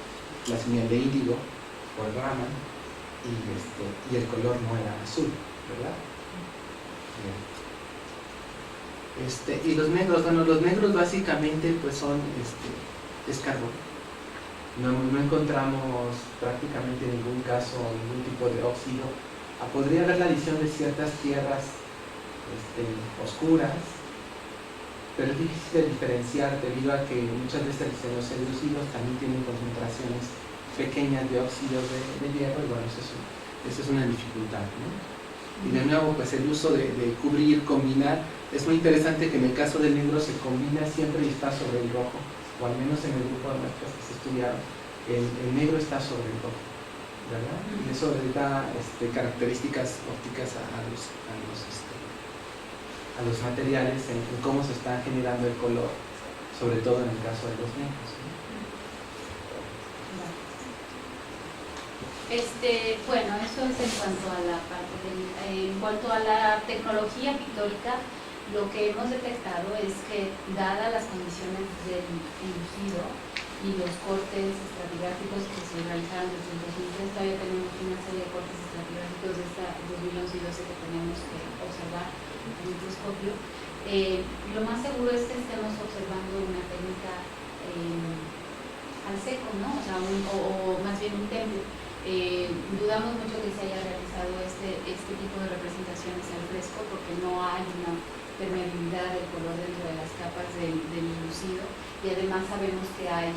la señal de índigo por Raman y el color no era azul, ¿verdad? Y los negros, bueno, los negros básicamente pues son es carbón. No encontramos prácticamente ningún caso, ningún tipo de óxido. Podría haber la adición de ciertas tierras oscuras, pero es difícil de diferenciar debido a que muchas veces los enlucidos también tienen concentraciones pequeñas de óxidos de hierro y bueno, eso es una dificultad, ¿no? Y de nuevo, pues el uso de cubrir, combinar, es muy interesante que en el caso del negro se combina siempre y está sobre el rojo, o al menos en el grupo de muestras que se estudiaron, el negro está sobre el rojo, ¿verdad? Y eso le da características ópticas a los materiales en cómo se está generando el color, sobre todo en el caso de los negros, ¿no? Bueno, eso es en cuanto a la parte en cuanto a la tecnología pictórica, lo que hemos detectado es que, dadas las condiciones del enlucido y los cortes estratigráficos que se realizaron desde el 2003, todavía tenemos una serie de cortes estratigráficos de esta 2011 y 12 que tenemos que observar en el microscopio. Lo más seguro es que estemos observando una técnica al seco, ¿no? O sea, o más bien un temple. Dudamos mucho que se haya realizado este tipo de representaciones al fresco porque no hay una permeabilidad del color dentro de las capas del enlucido y además sabemos que hay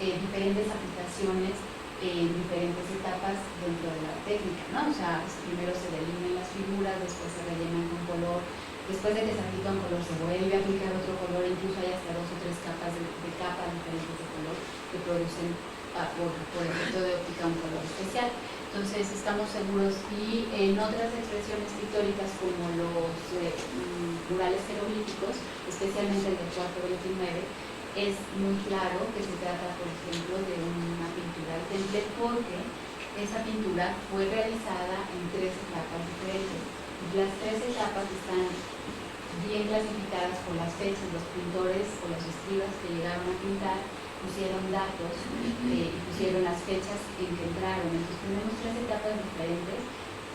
diferentes aplicaciones en diferentes etapas dentro de la técnica, ¿no? O sea, primero se delimitan las figuras, después se rellenan con color, después de que se aplica un color se vuelve a aplicar otro color, incluso hay hasta 2 o 3 capas de capas diferentes de color que producen por efecto de óptica un color especial. Entonces estamos seguros y en otras expresiones pictóricas como los murales jeroglíficos, especialmente el del cuarto 29, es muy claro que se trata, por ejemplo, de una pintura al temple porque esa pintura fue realizada en 3 etapas diferentes. Las 3 etapas están bien clasificadas por las fechas. Los pintores o los escribas que llegaron a pintar pusieron datos y pusieron las fechas en que entraron. Entonces tenemos 3 etapas diferentes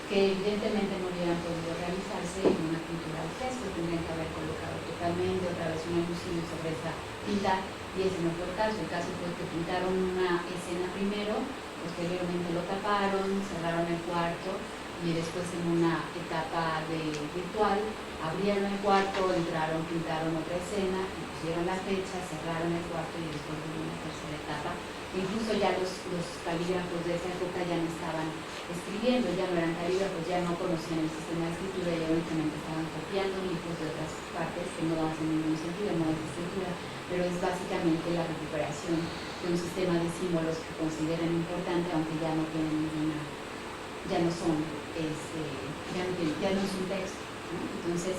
que evidentemente no hubieran podido realizarse en una pintura al fresco, tendrían que haber colocado totalmente otra vez un enlucido sobre esa pintar y ese no fue el caso. El caso fue que pintaron una escena primero, posteriormente lo taparon, cerraron el cuarto y después en una etapa de virtual abrieron el cuarto, entraron, pintaron otra escena, pusieron la fecha, cerraron el cuarto y después de una tercera etapa. Incluso ya los calígrafos de esa época ya no estaban escribiendo, ya no eran calígrafos, ya no conocían el sistema de escritura, ya únicamente estaban copiando libros de otras partes que no hacen ningún sentido, no es escritura, pero es básicamente la recuperación de un sistema de símbolos que consideran importante, aunque ya no tienen ninguna, ya no son un texto, ¿no? Entonces,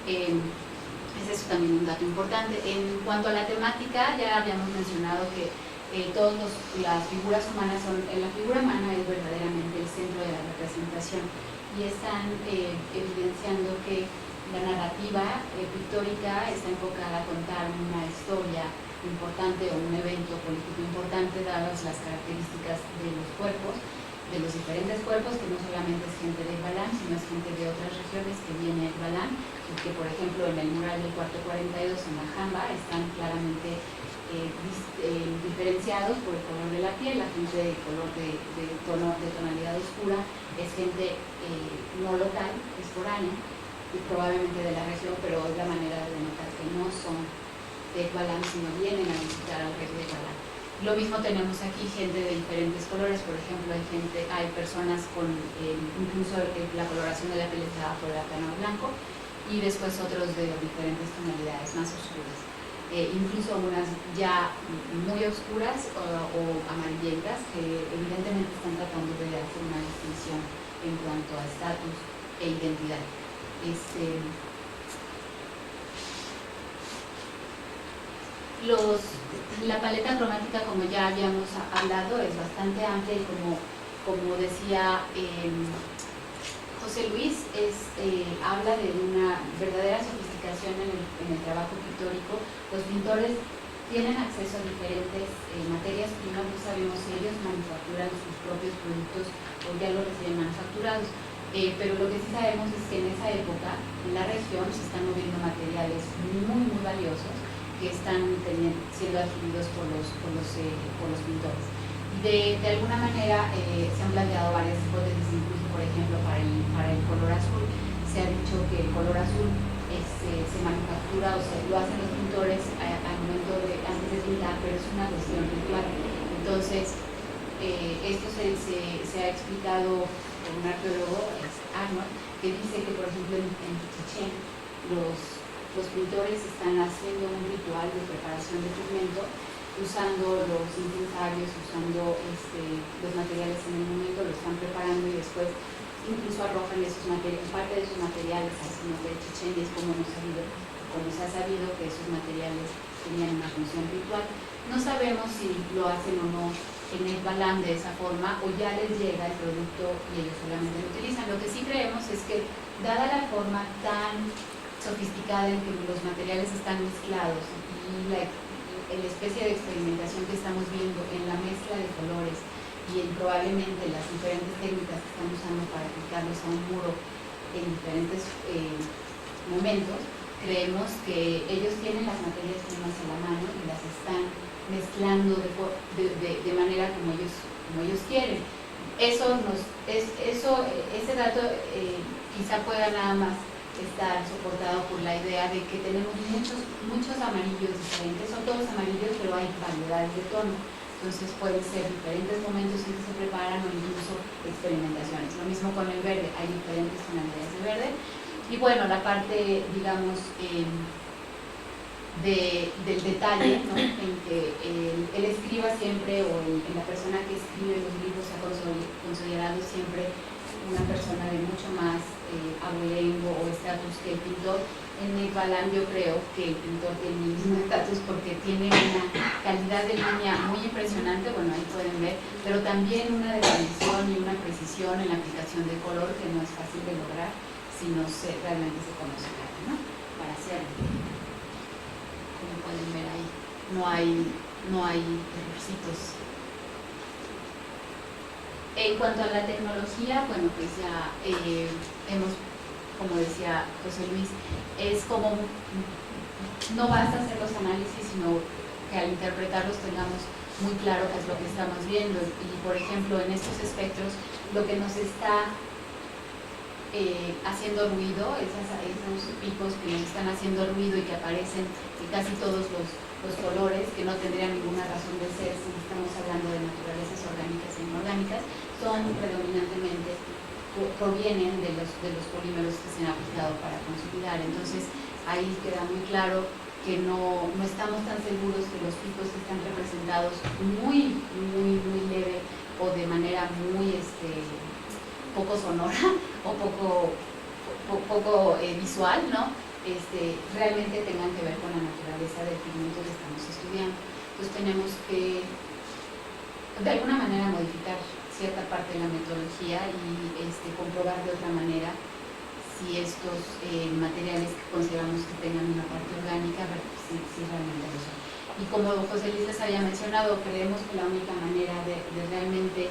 ese es también un dato importante. En cuanto a la temática, ya habíamos mencionado que Todas las figuras humanas la figura humana es verdaderamente el centro de la representación y están evidenciando que la narrativa pictórica está enfocada a contar una historia importante o un evento político importante dadas las características de los cuerpos, de los diferentes cuerpos, que no solamente es gente de Balam, sino es gente de otras regiones que viene de Balam y que, por ejemplo, en el mural del cuarto 42 en la Jamba están claramente diferenciados por el color de la piel. La gente de color de tonalidad oscura es gente no local, es foránea y probablemente de la región, pero es la manera de denotar que no son de Balam, sino vienen a visitar al rey de Balam. Lo mismo tenemos aquí, gente de diferentes colores. Por ejemplo, hay personas con incluso la coloración de la piel está por el plano blanco y después otros de diferentes tonalidades más oscuras. Incluso unas ya muy oscuras o amarillentas que evidentemente están tratando de hacer una distinción en cuanto a estatus e identidad. La paleta cromática, como ya habíamos hablado, es bastante amplia y como decía José Luis, habla de una verdadera sofisticación en el trabajo pictórico. Los pintores tienen acceso a diferentes materias primas, no sabemos si ellos manufacturan sus propios productos o ya los reciben manufacturados, pero lo que sí sabemos es que en esa época, en la región, se están moviendo materiales muy, muy valiosos que están siendo adquiridos por los pintores. De alguna manera se han planteado varias hipótesis, incluso por ejemplo para el color azul. Se ha dicho que el color azul se manufactura, o sea, lo hacen los pintores al momento antes de pintar, pero es una cuestión ritual. Entonces, esto se ha explicado por un arqueólogo, Arnold, que dice que por ejemplo en Chichén los pintores están haciendo un ritual de preparación de pigmento usando los incensarios, usando los materiales en el momento, lo están preparando y después incluso arrojan parte de esos materiales al cenote de Chichén, y es como se ha sabido que esos materiales tenían una función ritual. No sabemos si lo hacen o no en el Balam de esa forma o ya les llega el producto y ellos solamente lo utilizan. Lo que sí creemos es que, dada la forma tan sofisticada en que los materiales están mezclados y la especie de experimentación que estamos viendo en la mezcla de colores y en probablemente las diferentes técnicas que están usando para aplicarlos a un muro en diferentes momentos, creemos que ellos tienen las materias primas a la mano y las están mezclando de manera como ellos quieren. Ese dato quizá pueda nada más estar soportado por la idea de que tenemos muchos amarillos diferentes. Son todos amarillos, pero hay variedades de tono. Entonces pueden ser diferentes momentos en que se preparan o incluso experimentaciones. Lo mismo con el verde, hay diferentes tonalidades de verde. Y bueno, la parte, digamos, del detalle, ¿no? En que el escriba siempre, o la persona que escribe los libros, se ha considerado siempre una persona de mucho más abolengo o estatus que el pintor. En el Balam yo creo que el pintor tiene el mismo estatus porque tiene una calidad de línea muy impresionante, bueno, ahí pueden ver, pero también una definición y una precisión en la aplicación del color que no es fácil de lograr si no realmente se conoce el arte, ¿no? Para hacerlo. Como pueden ver ahí, no hay errorcitos. En cuanto a la tecnología, bueno, pues ya hemos, como decía José Luis, es como, no basta hacer los análisis, sino que al interpretarlos tengamos muy claro qué es lo que estamos viendo. Y por ejemplo, en estos espectros, lo que nos está haciendo ruido, esos picos que nos están haciendo ruido y que aparecen en casi todos los colores, que no tendrían ninguna razón de ser si estamos hablando de naturalezas orgánicas e inorgánicas, son predominantemente, provienen de los polímeros que se han aplicado para consolidar. Entonces ahí queda muy claro que no estamos tan seguros que los picos que están representados muy leve o de manera muy poco sonora o poco visual, ¿no? Realmente tengan que ver con la naturaleza del pigmento que estamos estudiando. Entonces tenemos que de alguna manera modificar cierta parte de la metodología y comprobar de otra manera si estos materiales que consideramos que tengan una parte orgánica, si realmente lo son. Y como José Luis les había mencionado, creemos que la única manera de realmente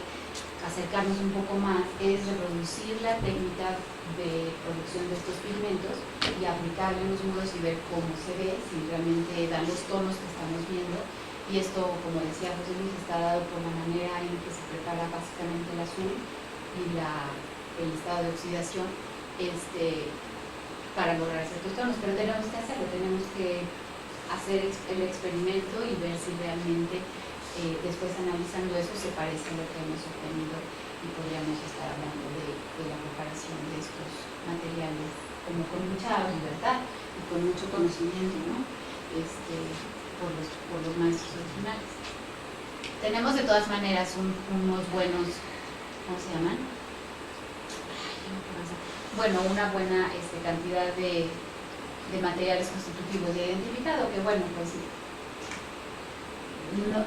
acercarnos un poco más es reproducir la técnica de producción de estos pigmentos y aplicarle los nudos y ver cómo se ve, si realmente dan los tonos que estamos viendo. Y esto, como decía José Luis, está dado por la manera en que se prepara básicamente el azul y el estado de oxidación para lograr ciertos tonos. Pero tenemos que hacerlo, tenemos que hacer el experimento y ver si realmente después analizando eso se parece a lo que hemos obtenido y podríamos estar hablando de la preparación de estos materiales como con mucha libertad y con mucho conocimiento, ¿no? por los maestros originales. Tenemos de todas maneras unos buenos, ¿cómo se llaman? Bueno, una buena cantidad de materiales constitutivos ya identificados, que bueno, pues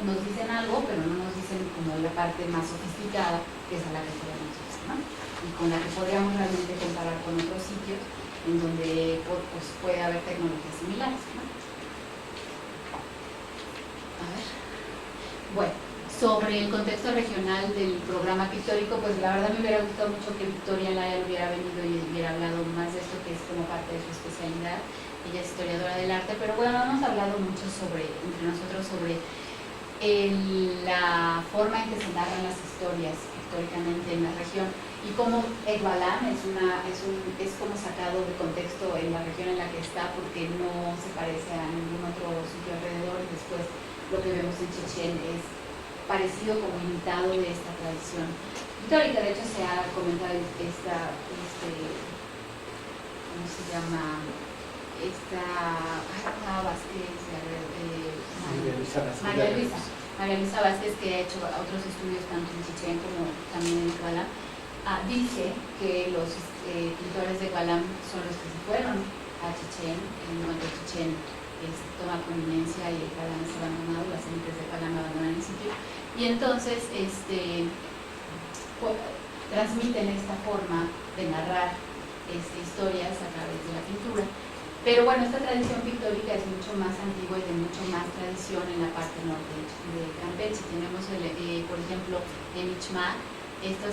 nos dicen algo, pero no nos dicen como la parte más sofisticada, que es a la que podemos usar, ¿no? Y con la que podríamos realmente comparar con otros sitios en donde pues, puede haber tecnologías similares, ¿no? A ver. Bueno, sobre el contexto regional del programa pictórico, pues la verdad me hubiera gustado mucho que Victoria Laya hubiera venido y hubiera hablado más de esto, que es como parte de su especialidad. Ella es historiadora del arte, pero bueno, hemos hablado mucho entre nosotros sobre la forma en que se narran las historias históricamente en la región y cómo Ekbalam es como sacado de contexto en la región en la que está, porque no se parece a ningún otro sitio alrededor. Después lo que vemos en Chechen es parecido como imitado de esta tradición histórica. De hecho se ha comentado ¿cómo se llama? María Luisa Vázquez, que ha hecho otros estudios tanto en Chichén como también en Ekbalam, dice que los pintores de Ekbalam son los que se fueron a Chichén, en cuanto Chichén toma prominencia y Ekbalam es abandonado, las élites de Ekbalam abandonan el sitio, y entonces transmiten esta forma de narrar historias a través de la pintura. Pero bueno, esta tradición pictórica es mucho más antigua y de mucho más tradición en la parte norte de Campeche. Tenemos, por ejemplo, en Ichmac, estas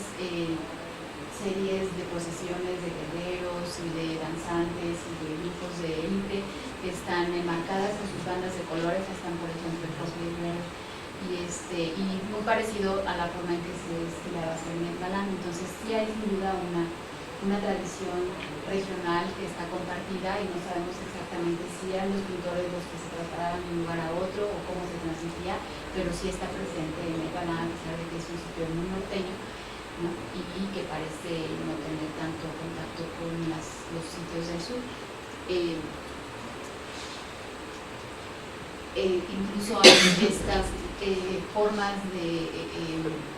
series de procesiones de guerreros y de danzantes y de grupos de élite que están enmarcadas en sus bandas de colores. Están, por ejemplo, el Cosplay y muy parecido a la forma en que se estilaba en Ekbalam. Entonces sí hay sin duda una tradición regional que está compartida y no sabemos exactamente si eran los pintores los que se trasladaban de un lugar a otro o cómo se transmitía, pero sí está presente en Ekbalam, a pesar de que es un sitio muy norteño, ¿no? y que parece no tener tanto contacto con los sitios del sur. Incluso hay estas formas de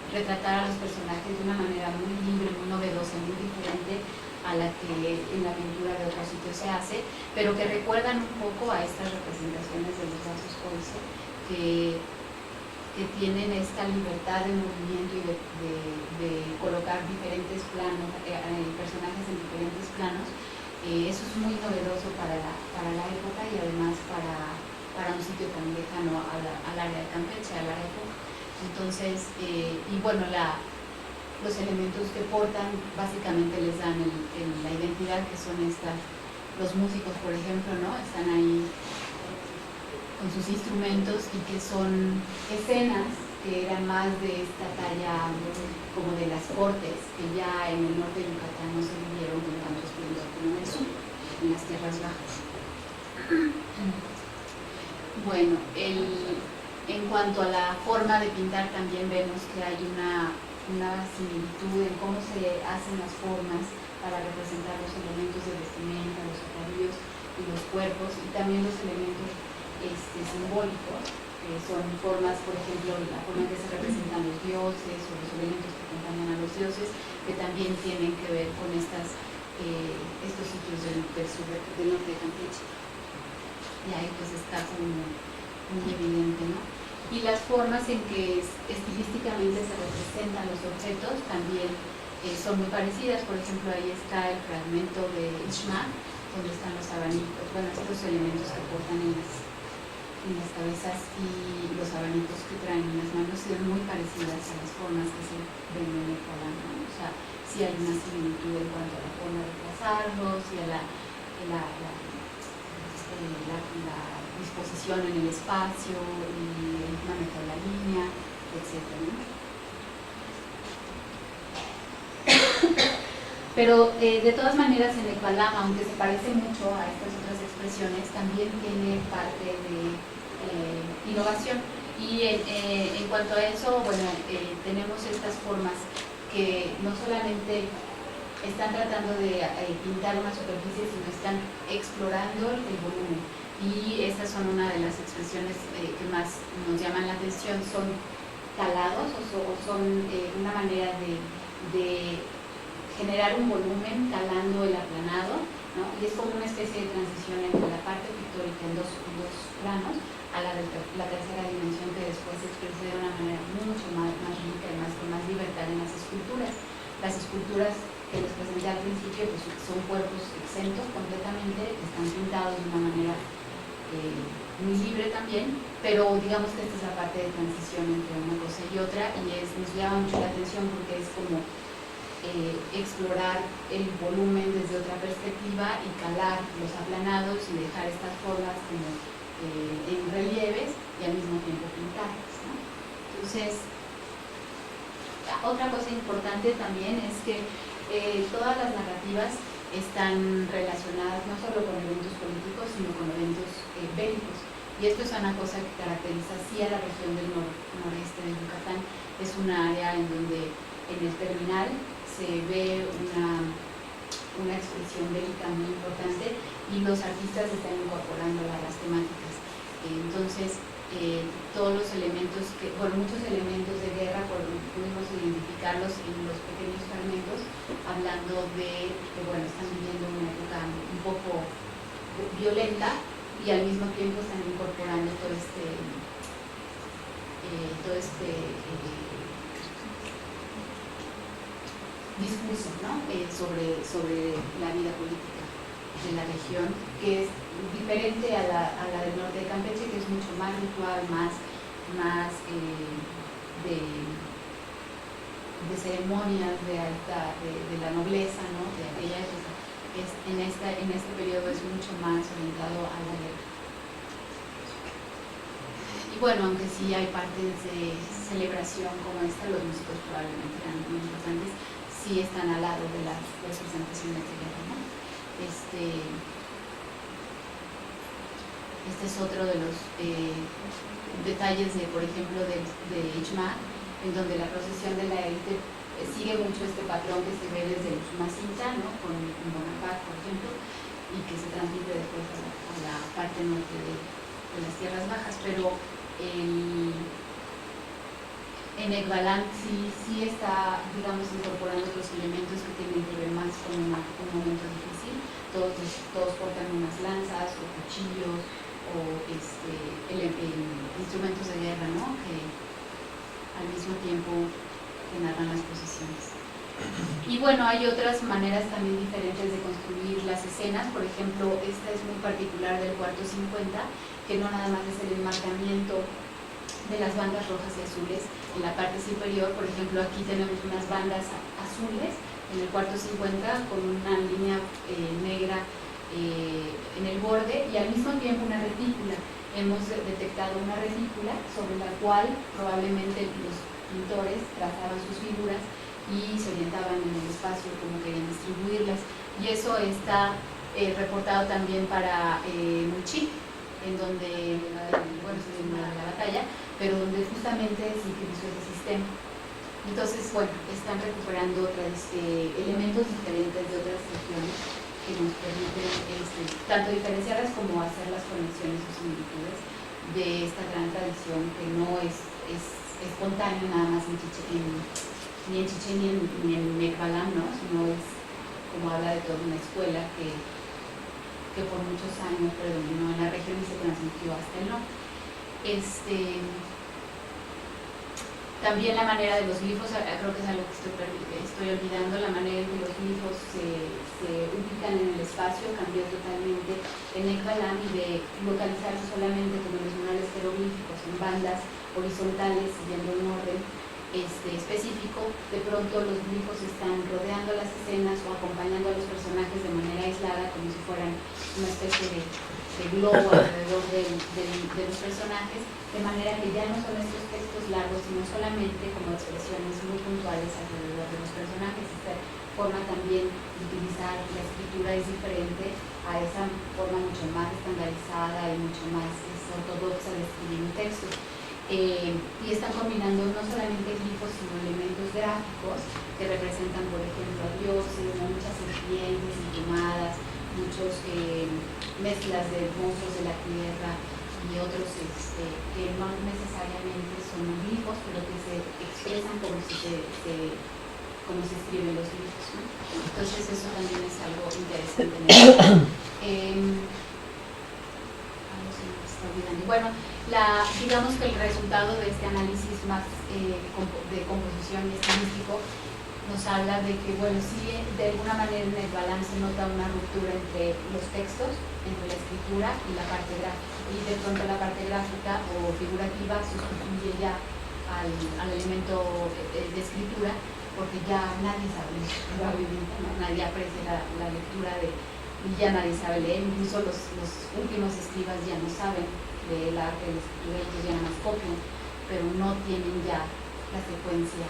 retratar a los personajes de una manera muy libre, muy novedosa, muy diferente a la que en la pintura de otros sitios se hace, pero que recuerdan un poco a estas representaciones de los vasos Coise, que tienen esta libertad de movimiento y de colocar diferentes planos, personajes en diferentes planos. Eso es muy novedoso para la época y además para un sitio tan lejano al área de Campeche, a la época. Entonces, y bueno, los elementos que portan básicamente les dan la identidad, que son los músicos, por ejemplo, ¿no? Están ahí con sus instrumentos y que son escenas que eran más de esta talla como de las cortes, que ya en el norte de Yucatán no se vivieron con tanto esplendor como en el sur, en las tierras bajas. Bueno, en cuanto a la forma de pintar, también vemos que hay una similitud en cómo se hacen las formas para representar los elementos de vestimenta, los atavíos y los cuerpos, y también los elementos simbólicos, que son formas, por ejemplo, la forma en que se representan los dioses o los elementos que acompañan a los dioses, que también tienen que ver con estos sitios del sur del norte de Campeche. Y ahí pues está como muy evidente, ¿no? y las formas en que estilísticamente se representan los objetos también son muy parecidas. Por ejemplo, ahí está el fragmento de Ishma, donde están los abanicos, bueno, estos elementos que portan en las cabezas y los abanicos que traen en las manos son muy parecidas a las formas que se ven en el Corán, ¿no? O sea, sí hay una similitud en cuanto a la forma de trazarlos y a la disposición en el espacio y el manejo de la línea, etc., ¿no? Pero de todas maneras en el Kalam, aunque se parece mucho a estas otras expresiones, también tiene parte de innovación. Y en cuanto a eso, bueno, tenemos estas formas que no solamente están tratando de pintar una superficie, sino están explorando el volumen. Y estas son una de las expresiones que más nos llaman la atención, son talados o son una manera de generar un volumen calando el aplanado, ¿no? Y es como una especie de transición entre la parte pictórica en dos planos a la tercera dimensión, que después se expresa de una manera mucho más rica y con más libertad en las esculturas. Las esculturas que les presenté al principio pues son cuerpos exentos completamente, están pintados de una manera muy libre también, pero digamos que esta es la parte de transición entre una cosa y otra, y nos llama mucho la atención porque es como explorar el volumen desde otra perspectiva y calar los aplanados y dejar estas formas como en relieves y al mismo tiempo pintadas, ¿no? Entonces, otra cosa importante también es que todas las narrativas están relacionadas no solo con eventos políticos, sino con eventos bélicos. Y esto es una cosa que caracteriza así a la región del noreste de Yucatán. Es una área en donde en el terminal se ve una expresión bélica muy importante y los artistas están incorporando a las temáticas. Entonces, todos los elementos, muchos elementos de guerra, pudimos identificarlos en los pequeños fragmentos, hablando de que, bueno, están viviendo una época un poco violenta y al mismo tiempo están incorporando todo este discurso, ¿no? sobre la vida política de la región, que es diferente a la del norte de Campeche, que es mucho más ritual, más de ceremonias de la nobleza, ¿no? De aquella época. En este periodo es mucho más orientado a la guerra. Y bueno, aunque sí hay partes de celebración como esta, los músicos probablemente eran muy importantes, sí están al lado de las representaciones de guerra, ¿no? Este es otro de los detalles, por ejemplo, de Ixmal, en donde la procesión de la élite sigue mucho este patrón que se ve desde el Usumacinta, ¿no? Con Bonaparte, por ejemplo, y que se transmite después a la parte norte de las tierras bajas, pero en Ekbalam sí está, digamos, incorporando otros elementos que tienen que ver más con un momento difícil. Todos portan unas lanzas o cuchillos o instrumentos de guerra, ¿no? Que al mismo tiempo que narran las procesiones. Y bueno, hay otras maneras también diferentes de construir las escenas. Por ejemplo, esta es muy particular del cuarto 50, que no nada más es el enmarcamiento de las bandas rojas y azules en la parte superior. Por ejemplo, aquí tenemos unas bandas azules en el cuarto 50 con una línea negra en el borde y al mismo tiempo una retícula. Hemos detectado una retícula sobre la cual probablemente los pintores trazaban sus figuras y se orientaban en el espacio como querían distribuirlas, y eso está reportado también para Muchi, en donde, bueno, se dio la batalla, pero donde justamente se utilizó ese sistema. Entonces, bueno, están recuperando elementos diferentes de otras regiones que nos permiten tanto diferenciarlas como hacer las conexiones o similitudes de esta gran tradición que no es espontánea nada más ni en Chichén ni en Ekbalam, ¿no? Sino es como habla de toda una escuela que por muchos años predominó en la región y se transmitió hasta el norte. También la manera de los glifos, creo que es algo que estoy olvidando, la manera en que los glifos se ubican en el espacio cambió totalmente en Ekbalam, y de localizarse solamente como los murales jeroglíficos en bandas horizontales siguiendo un orden específico. De pronto los glifos están rodeando las escenas o acompañando a los personajes de manera aislada, como si fueran una especie de globo alrededor de los personajes, de manera que ya no son estos textos largos, sino solamente como expresiones muy puntuales alrededor de los personajes. Esta forma también de utilizar la escritura es diferente a esa forma mucho más estandarizada y mucho más ortodoxa de escribir un texto. Y están combinando no solamente glifos, sino elementos gráficos que representan, por ejemplo, a dioses, muchas serpientes emplumadas, muchos mezclas de monstruos de la tierra y otros que no necesariamente son glifos, pero que se expresan como se escriben los glifos, ¿no? Entonces eso también es algo interesante en el bueno, digamos que el resultado de este análisis más de composición y estilístico nos habla de que, bueno, sí, de alguna manera en el balance se nota una ruptura entre los textos, entre la escritura y la parte gráfica. Y de pronto la parte gráfica o figurativa sustituye ya al elemento de escritura, porque ya nadie sabe, probablemente, ¿no? Nadie aprecia la lectura y ya nadie sabe leer. Incluso los últimos escribas ya no saben leer el arte de la escritura, ellos ya nada más copian, pero no tienen ya la secuencia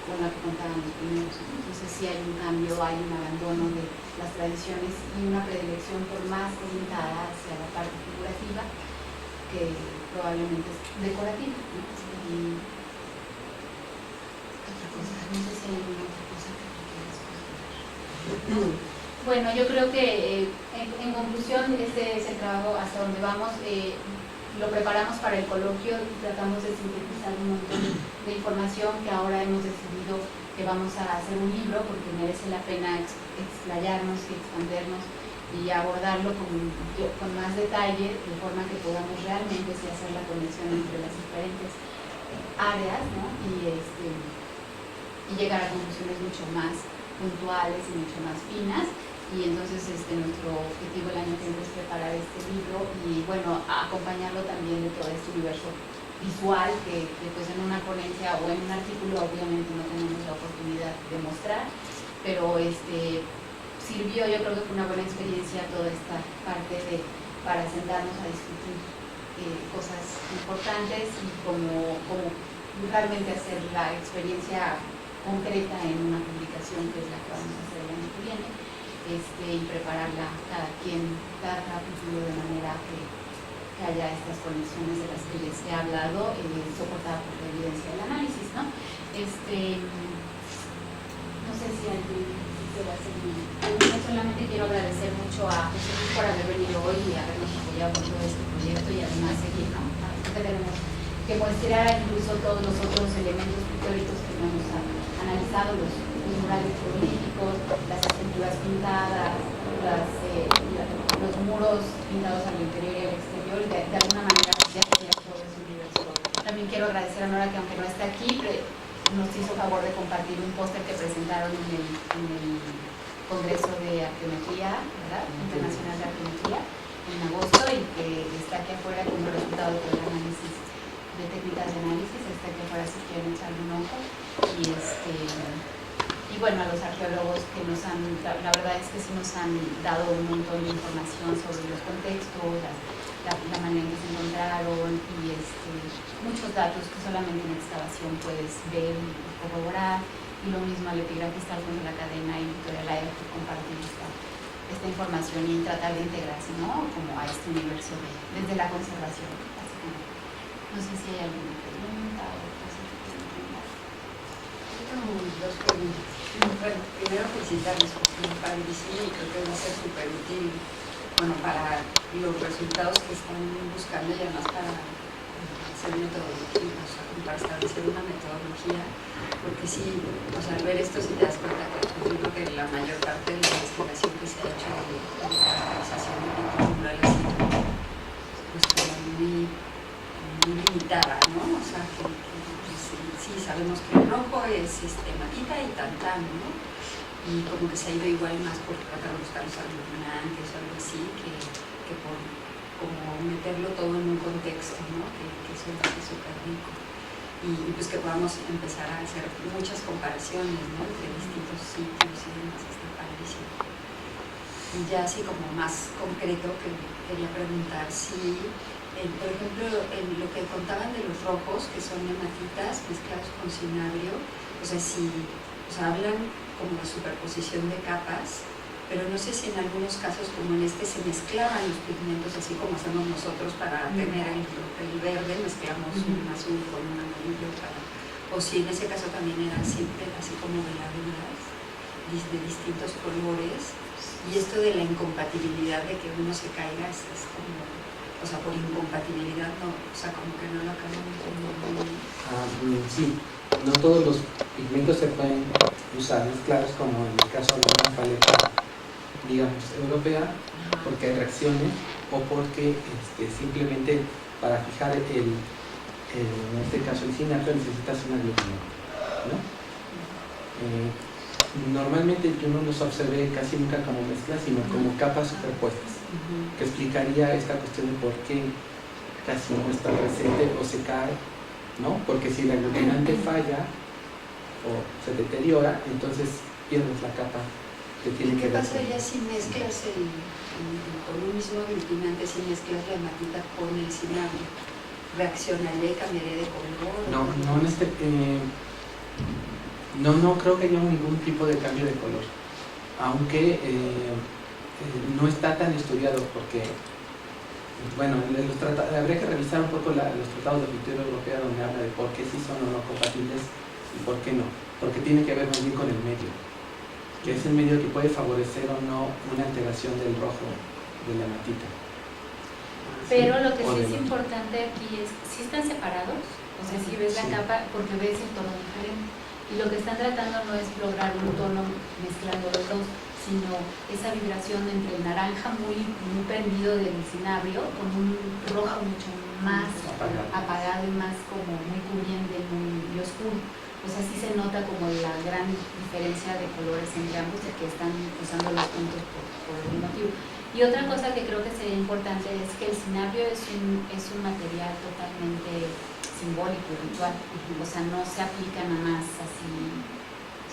con la que contaban los primeros. Entonces sí hay un cambio, hay un abandono de las tradiciones y una predilección por más orientada hacia la parte figurativa, que probablemente es decorativa, ¿no? Y otra cosa, no sé si hay alguna otra cosa que quieras comentar. Bueno, yo creo que en conclusión este es el trabajo hasta donde vamos. Lo preparamos para el coloquio y tratamos de sintetizar un montón de información que ahora hemos decidido que vamos a hacer un libro, porque merece la pena explayarnos y expandernos y abordarlo con más detalle, de forma que podamos realmente hacer la conexión entre las diferentes áreas, ¿no? y llegar a conclusiones mucho más puntuales y mucho más finas. Y entonces nuestro objetivo el año que viene es preparar este libro y, bueno, acompañarlo también de todo este universo visual que pues en una ponencia o en un artículo obviamente no tenemos la oportunidad de mostrar, pero sirvió, yo creo que fue una buena experiencia toda esta parte para sentarnos a discutir cosas importantes y como realmente hacer la experiencia concreta en una publicación, que es la que vamos a hacer el año que viene. Y prepararla cada capítulo de manera que haya estas conexiones de las que les he hablado, soportada por la evidencia del análisis, ¿no? No sé si alguien quisiera seguir. Yo solamente quiero agradecer mucho a José Luis por haber venido hoy y habernos apoyado con todo este proyecto y además seguir, ¿no? Que tenemos que mostrar incluso todos los otros elementos pictóricos que no hemos analizado, los murales jeroglíficos, las esculturas pintadas, los muros pintados al interior y al exterior, y de alguna manera ya sería todo ese universo. También quiero agradecer a Nora, que aunque no está aquí, nos hizo favor de compartir un póster que presentaron en el Congreso de Arqueometría, ¿verdad? Internacional de Arqueometría, en agosto, y que está aquí afuera como resultado del análisis de técnicas de análisis. Está aquí afuera si quieren echarle un ojo. Y bueno, a los arqueólogos que nos han, la verdad es que sí nos han dado un montón de información sobre los contextos, la manera en que se encontraron y muchos datos que solamente en excavación puedes ver y corroborar. Y lo mismo al epigrafista Alfonso de la Cadena y Victoria Laer, que compartir esta información y tratar de integrarse, ¿no? Como a este universo desde la conservación, básicamente. No sé si hay alguna pregunta o cosa que quieran preguntar. Yo tengo dos preguntas. Bueno, primero felicitarles porque es padrísimo y creo que va a ser súper útil, bueno, para los resultados que están buscando y además para hacer metodología, o sea, para establecer una metodología, porque sí, o sea, al ver esto sí te das cuenta que yo creo que la mayor parte de la investigación que se ha hecho de caracterización de pinturas murales pues como muy limitada, ¿no? O sea, que sí sabemos que el rojo es matita y tantán, ¿no? Y como que se ha ido igual más por tratar de buscar los aglutinantes o algo así, que por como meterlo todo en un contexto, ¿no? Que eso es súper rico. Y pues que podamos empezar a hacer muchas comparaciones, ¿no? Entre distintos sitios y demás, está padrísimo. Y ya así como más concreto, que quería preguntar si, por ejemplo, en lo que contaban de los rojos, que son hematitas mezclados con cinabrio, o sea, hablan como de superposición de capas, pero no sé si en algunos casos, como en este, se mezclaban los pigmentos, así como hacemos nosotros para tener el verde, mezclamos un azul con un amarillo, o si en ese caso también eran siempre así como veladuras de distintos colores, y esto de la incompatibilidad de que uno se caiga es como, o sea, por incompatibilidad, no, o sea, como que no lo acabamos de Sí, no todos los pigmentos se pueden usar mezclados, como en el caso de una paleta, digamos, europea, porque hay reacciones o porque simplemente para fijar en este caso el cinabrio necesitas una aglutinante, ¿no? Normalmente yo no los observé casi nunca como mezclas, sino como capas superpuestas, que explicaría esta cuestión de por qué casi no está presente o se cae, ¿no? Porque si el aglutinante falla o se deteriora, entonces pierdes la capa que tiene que ver. ¿Qué pasaría si mezclas con un mismo aglutinante, si mezclas la hematita con el cinabrio? ¿Reaccionaría y cambiaría de color? No creo que haya ningún tipo de cambio de color, aunque no está tan estudiado, porque bueno, habría que revisar un poco los tratados de pintura europea, donde habla de por qué sí son o no compatibles y por qué no, porque tiene que ver más bien con el medio, que es el medio que puede favorecer o no una alteración del rojo de la matita. Pero lo que sí es importante aquí es si están separados, o sea, si ves la capa, porque ves el tono diferente. Y lo que están tratando no es lograr un tono mezclando los dos, sino esa vibración entre el naranja muy prendido del cinabrio con un rojo mucho más apagado y más como muy cubriente, muy oscuro. O sea, sí se nota como la gran diferencia de colores entre ambos, de que están usando los puntos por algún motivo. Y otra cosa que creo que sería importante es que el cinabrio es un material totalmente simbólico, ritual, o sea, no se aplica nada más así,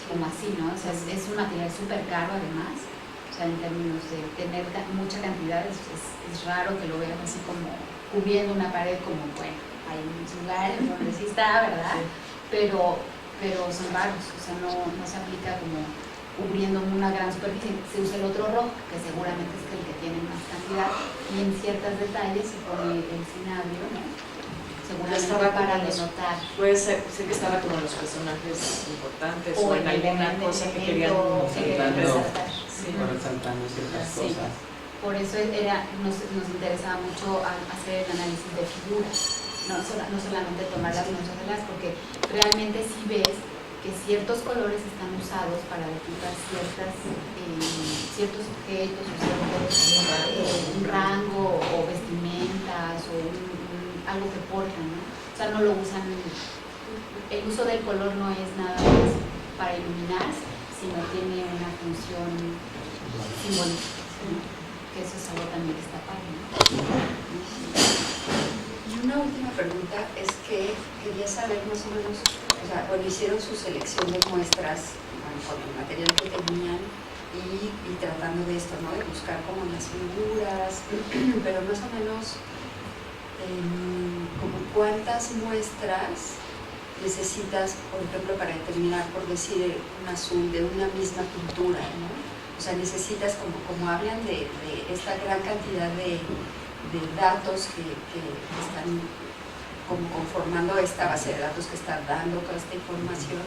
como así, ¿no? O sea, es un material súper caro además, o sea, en términos de tener mucha cantidad, es raro que lo vean así como cubriendo una pared, como, bueno, hay muchos lugares donde sí está, ¿verdad? Pero son raros, o sea, no se aplica como cubriendo una gran superficie. Se usa el otro rojo, que seguramente es el que tiene más cantidad, y en ciertos detalles se pone el cinabrio, ¿no? Seguramente para denotar. Puede ser que estaba como los personajes importantes o en alguna cosa que querían resaltar. Sí. Resaltando ciertas cosas. Por eso nos interesaba mucho hacer el análisis de figuras, no solamente tomar las menciones, porque realmente sí ves que ciertos colores están usados para detectar ciertos objetos o un rango o vestimentas o algo que portan, ¿no? O sea, no lo usan, el uso del color no es nada más para iluminar, sino tiene una función simbólica, ¿no? Que eso es algo también que está padre, ¿no? Y una última pregunta es que quería saber más o menos, o sea, cuando hicieron su selección de muestras, con el material que tenían y tratando de esto, ¿no? De buscar como las figuras, pero más o menos como cuántas muestras necesitas, por ejemplo, para determinar, por decir, un azul de una misma pintura, ¿no? O sea, necesitas, como hablan de esta gran cantidad de datos que están como conformando esta base de datos que está dando toda esta información,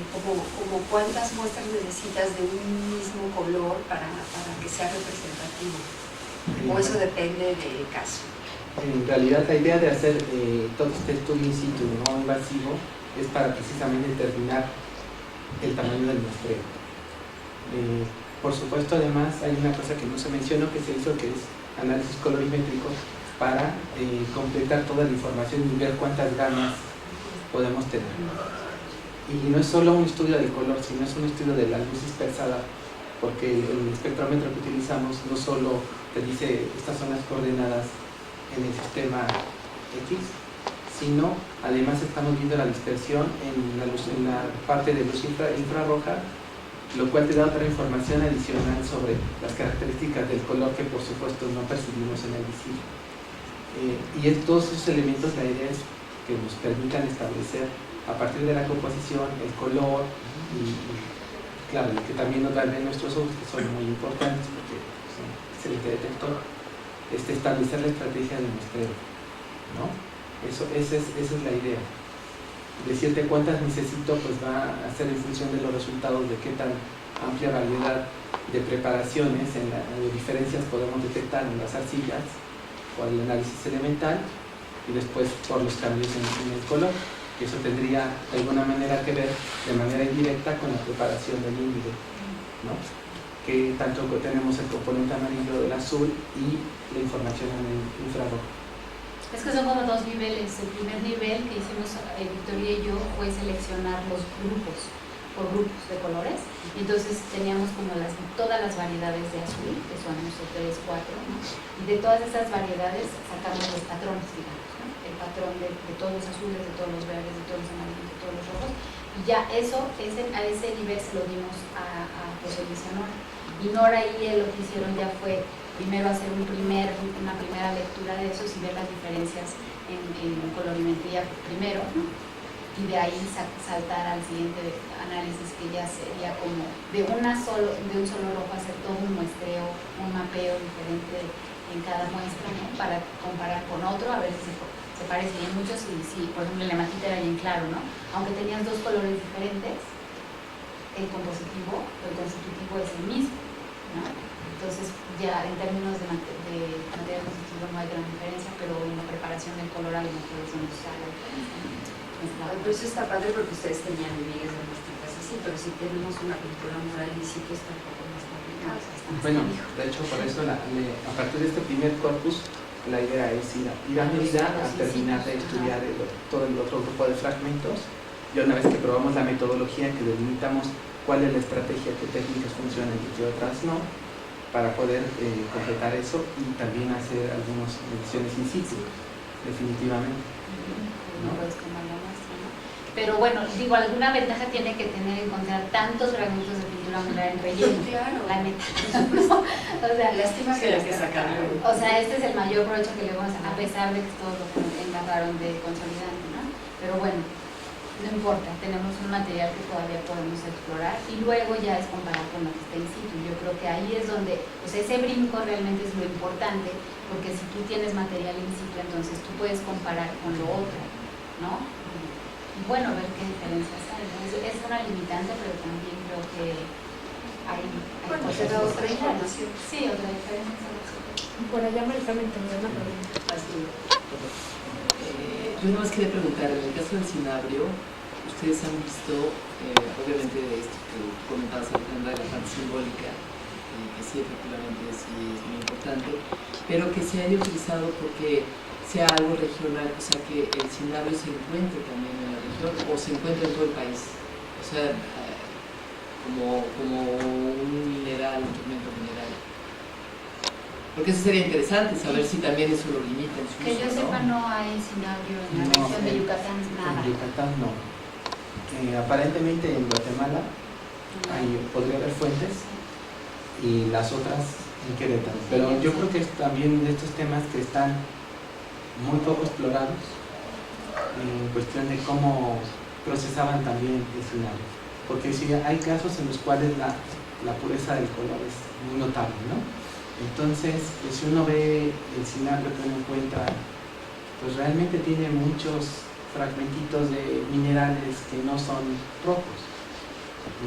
como cuántas muestras necesitas de un mismo color para que sea representativo, o eso depende del caso. En realidad la idea de hacer todo este estudio in situ no invasivo es para precisamente determinar el tamaño del muestreo. Por supuesto, además hay una cosa que no se mencionó que se hizo, que es análisis colorimétrico para completar toda la información y ver cuántas gamas podemos tener. Y no es solo un estudio del color, sino es un estudio de la luz dispersada, porque el espectrómetro que utilizamos no solo te dice estas son las coordenadas en el sistema X, sino además estamos viendo la dispersión en la parte de luz infrarroja, lo cual te da otra información adicional sobre las características del color que por supuesto no percibimos en el visible. Y todos esos elementos, la idea es que nos permitan establecer a partir de la composición, el color y claro, que también nos dan nuestros ojos, que son muy importantes porque son excelente detector, establecer la estrategia de muestreo, ¿no? Esa es la idea. Decirte cuántas necesito, pues va a ser en función de los resultados de qué tan amplia variedad de preparaciones en diferencias podemos detectar en las arcillas por el análisis elemental y después por los cambios en el color. Eso tendría de alguna manera que ver de manera indirecta con la preparación del índice, ¿no? Que tanto tenemos el componente amarillo del azul y la información en el infrarrojo. Es que son como dos niveles. El primer nivel que hicimos Victoria y yo fue seleccionar los grupos por grupos de colores. Entonces teníamos como todas las variedades de azul, que son nuestros 3, 4, ¿no? Y de todas esas variedades sacamos los patrones, digamos, ¿no? El patrón de todos los azules, de todos los verdes, de todos los amarillos, de todos los rojos. Y ya a ese nivel se lo dimos a José Luis y a Nora. Y Nora y él lo que hicieron ya fue primero hacer una primera lectura de esos y ver las diferencias en colorimetría primero, ¿no? Y de ahí saltar al siguiente análisis, que ya sería como de un solo rojo hacer todo un muestreo, un mapeo diferente en cada muestra, ¿no? Para comparar con otro, a ver si se parece. Y en muchos sí, por ejemplo el hematita era bien claro, ¿no? Aunque tenías dos colores diferentes, el compositivo o el constitutivo es el mismo, ¿no? Entonces ya en términos de material constitutivo no hay gran diferencia, pero en la preparación del color a lo mejor es donde está la diferencia. Pero eso está padre porque ustedes tenían migas de muestricas así, pero si tenemos una pintura mural y sí que está un poco más complicado. Bueno, de hecho por eso a partir de este primer corpus la idea es ir a medida a terminar de estudiar todo el otro grupo de fragmentos, y una vez que probamos la metodología, que delimitamos cuál es la estrategia, qué técnicas funcionan y qué otras no, para poder completar eso y también hacer algunas mediciones in situ, definitivamente. ¿No? Pero bueno, digo, alguna ventaja tiene que tener encontrar tantos fragmentos de pintura mural en relleno, claro, la neta. O sea, lástima que hay que sacarlo. O sea, este es el mayor provecho que le vamos a pesar de que todos lo engarraron de consolidante, ¿no? Pero bueno, no importa, tenemos un material que todavía podemos explorar y luego ya es comparar con lo que está in situ. Yo creo que ahí es donde, pues ese brinco realmente es lo importante, porque si tú tienes material in situ, entonces tú puedes comparar con lo otro, ¿no? Y bueno, ver qué diferencias hay, ¿no? Es una limitante, pero también creo que hay bueno, cosas será otra que información. sí, otra diferencia. Por allá Marisa me tenía una pregunta. Yo nada más quería preguntar, en el caso del cinabrio, ustedes han visto, obviamente esto que comentabas, Alejandra, de la parte simbólica, que sí, efectivamente sí es muy importante, pero que se haya utilizado porque sea algo regional, o sea, que el cinabrio se encuentre también en la región o se encuentre en todo el país, o sea, como un mineral, un instrumento mineral. Porque eso sería interesante, saber si también eso lo limita en su Que uso, yo sepa, no hay cinabrio en la región de Yucatán, nada. En Yucatán no. Aparentemente en Guatemala podría haber fuentes y las otras en Querétaro. Pero yo creo que es también de estos temas que están muy poco explorados en cuestión de cómo procesaban también el cinabrio. Porque sí, hay casos en los cuales la pureza del color es muy notable, ¿no? Entonces, pues, si uno ve el cinabrio que uno encuentra, pues realmente tiene muchos fragmentitos de minerales que no son rojos.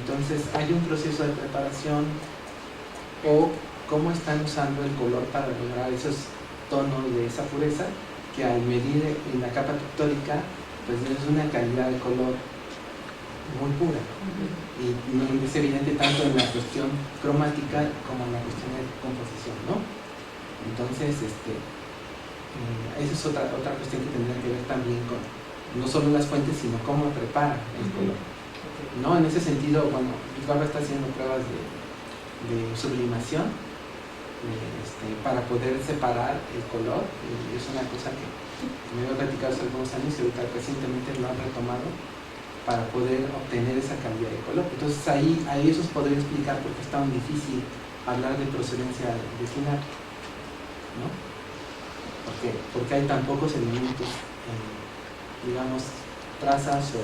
Entonces, hay un proceso de preparación o cómo están usando el color para lograr esos tonos de esa pureza, que al medir en la capa pictórica, pues es una calidad de color muy pura. Y no es evidente tanto en la cuestión cromática como en la cuestión de composición, ¿no? Entonces, esa es otra cuestión que tendría que ver también con no solo las fuentes, sino cómo prepara el color. ¿No? En ese sentido, bueno, Bárbara está haciendo pruebas de sublimación para poder separar el color, y es una cosa que me había platicado hace algunos años y ahorita recientemente lo han retomado para poder obtener esa calidad de color. Entonces ahí eso os podría explicar por qué es tan difícil hablar de procedencia de final, ¿no? Porque hay tan pocos elementos, digamos, trazas o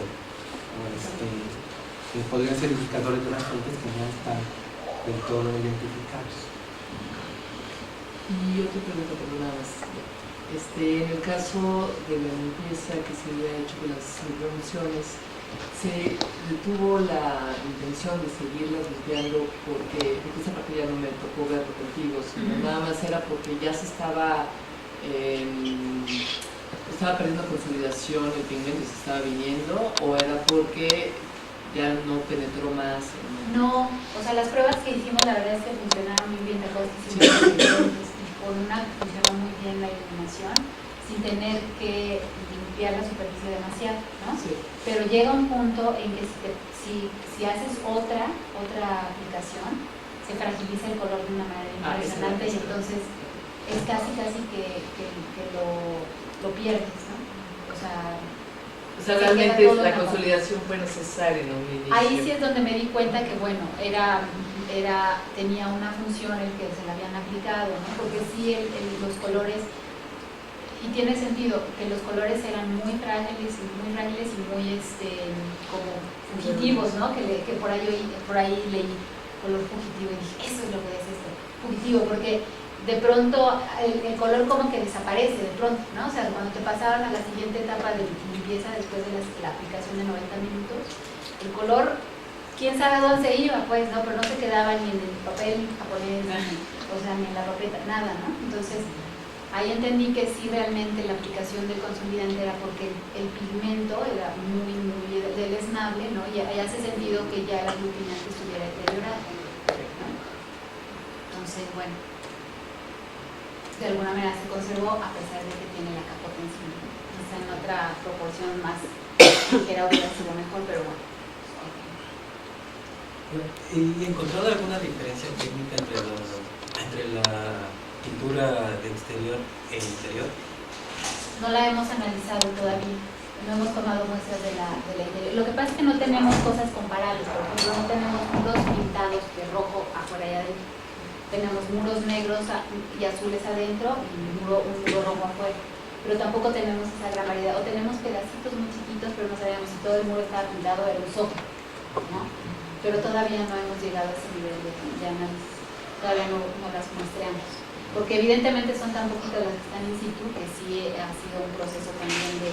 que podrían ser indicadores de las fuentes que no están del todo identificados. Y otra pregunta por nada más. En el caso de la limpieza que se había hecho con las microemulsiones, ¿se detuvo la intención de seguirlas limpiando porque esa parte ya no me tocó verlo contigo, sino nada más era porque ya se estaba perdiendo consolidación, el pigmento se estaba viniendo, o era porque ya no penetró más? No, o sea, las pruebas que hicimos la verdad es que funcionaron muy bien, mejor que hicimos con una que funcionó muy bien la iluminación, sin tener que limpiar la superficie demasiado, ¿no? Sí. Pero llega un punto en que si haces otra aplicación, se fragiliza el color de una manera impresionante y entonces es casi que lo pierdes, ¿no? O sea, realmente la consolidación fue necesaria, ¿no? Ahí sí es donde me di cuenta que, bueno, tenía una función el que se la habían aplicado, ¿no? Porque sí, los colores, y tiene sentido, que los colores eran muy frágiles y muy, como fugitivos, ¿no? Que por ahí leí color fugitivo y dije, eso es lo que es esto, fugitivo, porque de pronto el color como que desaparece de pronto, ¿no? O sea, cuando te pasaban a la siguiente etapa de limpieza después de la aplicación de 90 minutos, el color, quién sabe a dónde se iba, pues, ¿no? Pero no se quedaba ni en el papel japonés, o sea, ni en la papeta, nada, ¿no? Entonces, ahí entendí que sí, realmente la aplicación del consolidante era porque el pigmento era muy deleznable, ¿no? Y hace sentido que ya el aglutinante estuviera deteriorado, ¿no? Entonces, bueno, de alguna manera se conservó a pesar de que tiene la capota encima. O sea, en otra proporción más ligera hubiera sido mejor, pero bueno. ¿Y encontrado alguna diferencia técnica entre la pintura de exterior e interior? No la hemos analizado todavía, no hemos tomado muestras de la interior. Lo que pasa es que no tenemos cosas comparables, por ejemplo, no tenemos muros pintados de rojo afuera y adentro. Tenemos muros negros y azules adentro y un muro rojo afuera. Pero tampoco tenemos esa gran variedad. O tenemos pedacitos muy chiquitos, pero no sabíamos si todo el muro estaba pintado, era un sojo, ¿no? Pero todavía no hemos llegado a ese nivel de análisis. Todavía no las muestreamos. Porque evidentemente son tan poquitas las que están in situ que sí ha sido un proceso también de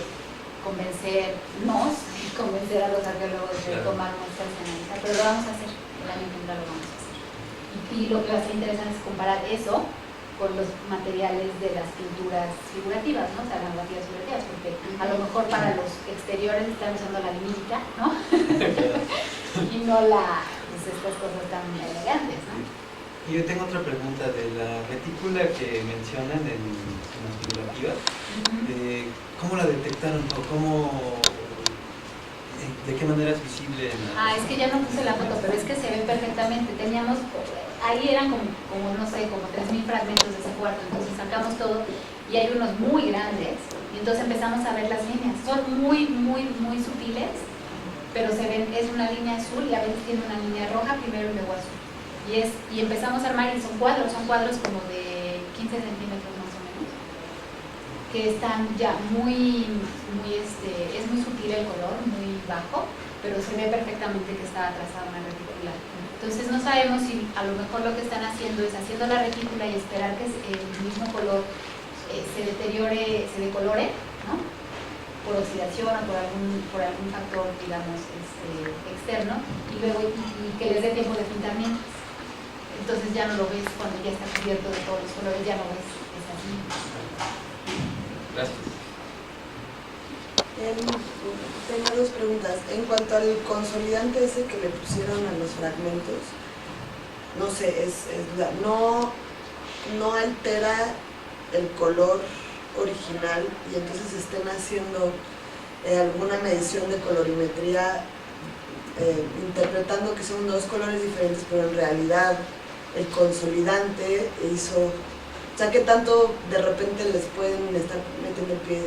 convencernos y convencer a los arqueólogos de tomar muestras y analizar. Pero lo vamos a hacer, el año que entra lo vamos a hacer. Y lo que va a ser interesante es comparar eso con los materiales de las pinturas figurativas, ¿no? O sea, las narrativas figurativas, porque a lo mejor para los exteriores están usando la limita, ¿no? Y no estas cosas tan elegantes, ¿no? Y yo tengo otra pregunta de la retícula que mencionan en las figurativas. ¿Cómo la detectaron o de qué manera es visible? Es que ya no puse la foto, pero es que se ve perfectamente. Ahí eran como no sé, como 3.000 fragmentos de ese cuarto, entonces sacamos todo y hay unos muy grandes y entonces empezamos a ver las líneas. Son muy sutiles, pero se ven, es una línea azul y a veces tiene una línea roja primero y luego azul. Y empezamos a armar y son cuadros como de 15 centímetros más o menos, que están ya es muy sutil el color, muy bajo, pero se ve perfectamente que está trazada una retícula. Entonces no sabemos si a lo mejor lo que están haciendo es haciendo la retícula y esperar que el mismo color se deteriore, se decolore, ¿no? Por oxidación o por algún factor, digamos, externo, y luego y que les dé tiempo de pintamiento. Entonces ya no lo ves cuando ya está cubierto de todos los colores, ya no ves esa línea. Gracias. Tengo dos preguntas. En cuanto al consolidante ese que le pusieron a los fragmentos, no sé, no altera el color original y entonces estén haciendo alguna medición de colorimetría interpretando que son dos colores diferentes, pero en realidad el consolidante hizo, o sea, ¿qué tanto de repente les pueden estar metiendo el pie?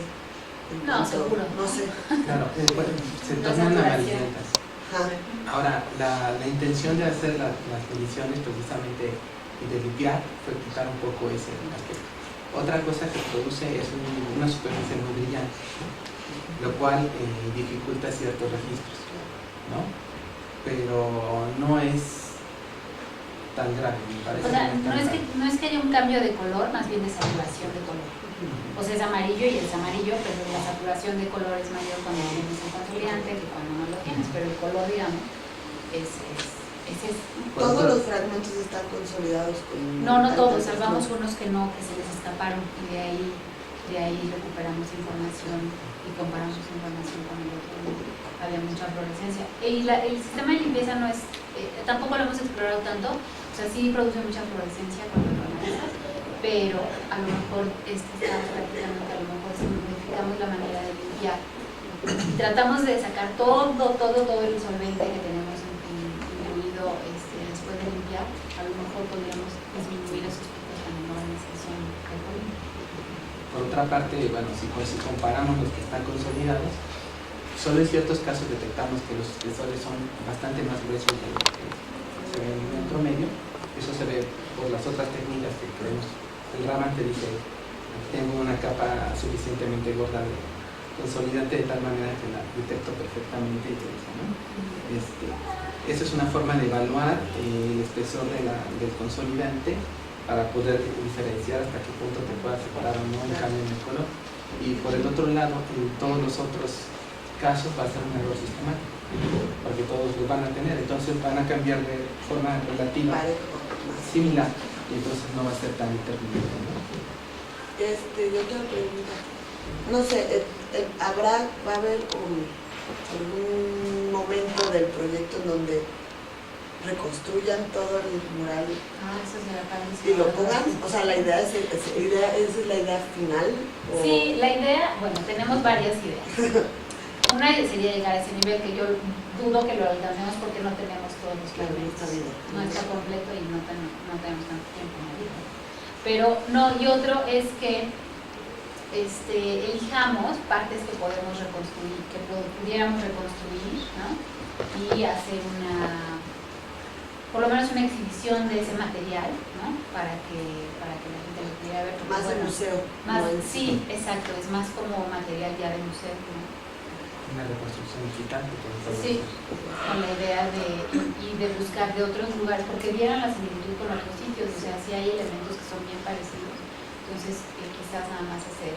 No, seguro. No sé. Claro, se Las tornan saturaciones. amarillentas. Ajá. Ahora, la intención de hacer las mediciones precisamente y de limpiar fue quitar un poco ese aspecto. Otra cosa que produce es una superficie muy brillante, lo cual dificulta ciertos registros, ¿no? Pero no es tan grave, me parece. O sea, tan grave. no es que haya un cambio de color, más bien de saturación de color. O sea, es amarillo y es amarillo, pero la saturación de color es mayor cuando tienes un consolidante que cuando no lo tienes, pero el color, digamos, es Todos los fragmentos están consolidados con... No todos, salvamos unos que no, que se les escaparon y de ahí recuperamos información y comparamos información con el otro. Había mucha fluorescencia. Y el sistema de limpieza no es, tampoco lo hemos explorado tanto, o sea, sí produce mucha fluorescencia cuando lo analizas, pero a lo mejor está prácticamente, a lo mejor si modificamos la manera de limpiar y tratamos de sacar todo el solvente que tenemos incluido después de limpiar, a lo mejor podríamos disminuir esos picos tan enormes que son alcohólicos. Por otra parte, bueno, si comparamos los que están consolidados, solo en ciertos casos detectamos que los espesores son bastante más gruesos de lo que se ve en el promedio. Eso se ve por las otras técnicas que creemos. El Raman te dice, tengo una capa suficientemente gorda de consolidante de tal manera que la detecto perfectamente y todo eso, ¿no? Esa es una forma de evaluar el espesor del consolidante para poder diferenciar hasta qué punto te pueda separar o no un cambio en el color. Y por el otro lado, en todos los otros casos va a ser un error sistemático, porque todos los van a tener, entonces van a cambiar de forma relativa similar y entonces no va a ser tan determinante, ¿no? Yo tengo una pregunta. No sé, va a haber algún momento del proyecto en donde reconstruyan todo el mural Eso será padrísimo. y lo pongan? O sea, ¿esa es la idea final? ¿O? Sí, la idea, bueno, tenemos varias ideas. Una sería llegar a ese nivel que yo dudo que lo alcancemos porque no tenemos todos los fragmentos. No está completo y no tenemos tanto tiempo en la vida. Pero no, y otro es que elijamos partes que podemos reconstruir, que pudiéramos reconstruir, ¿no? Y hacer por lo menos una exhibición de ese material, ¿no? Para que la gente lo pudiera ver. Más de museo. Sí, exacto, es más como material ya de museo, ¿no? Una reconstrucción digital. Sí, con la idea de buscar de otros lugares, porque vieran la similitud con otros sitios, o sea, sí hay elementos que son bien parecidos, entonces quizás nada más hacer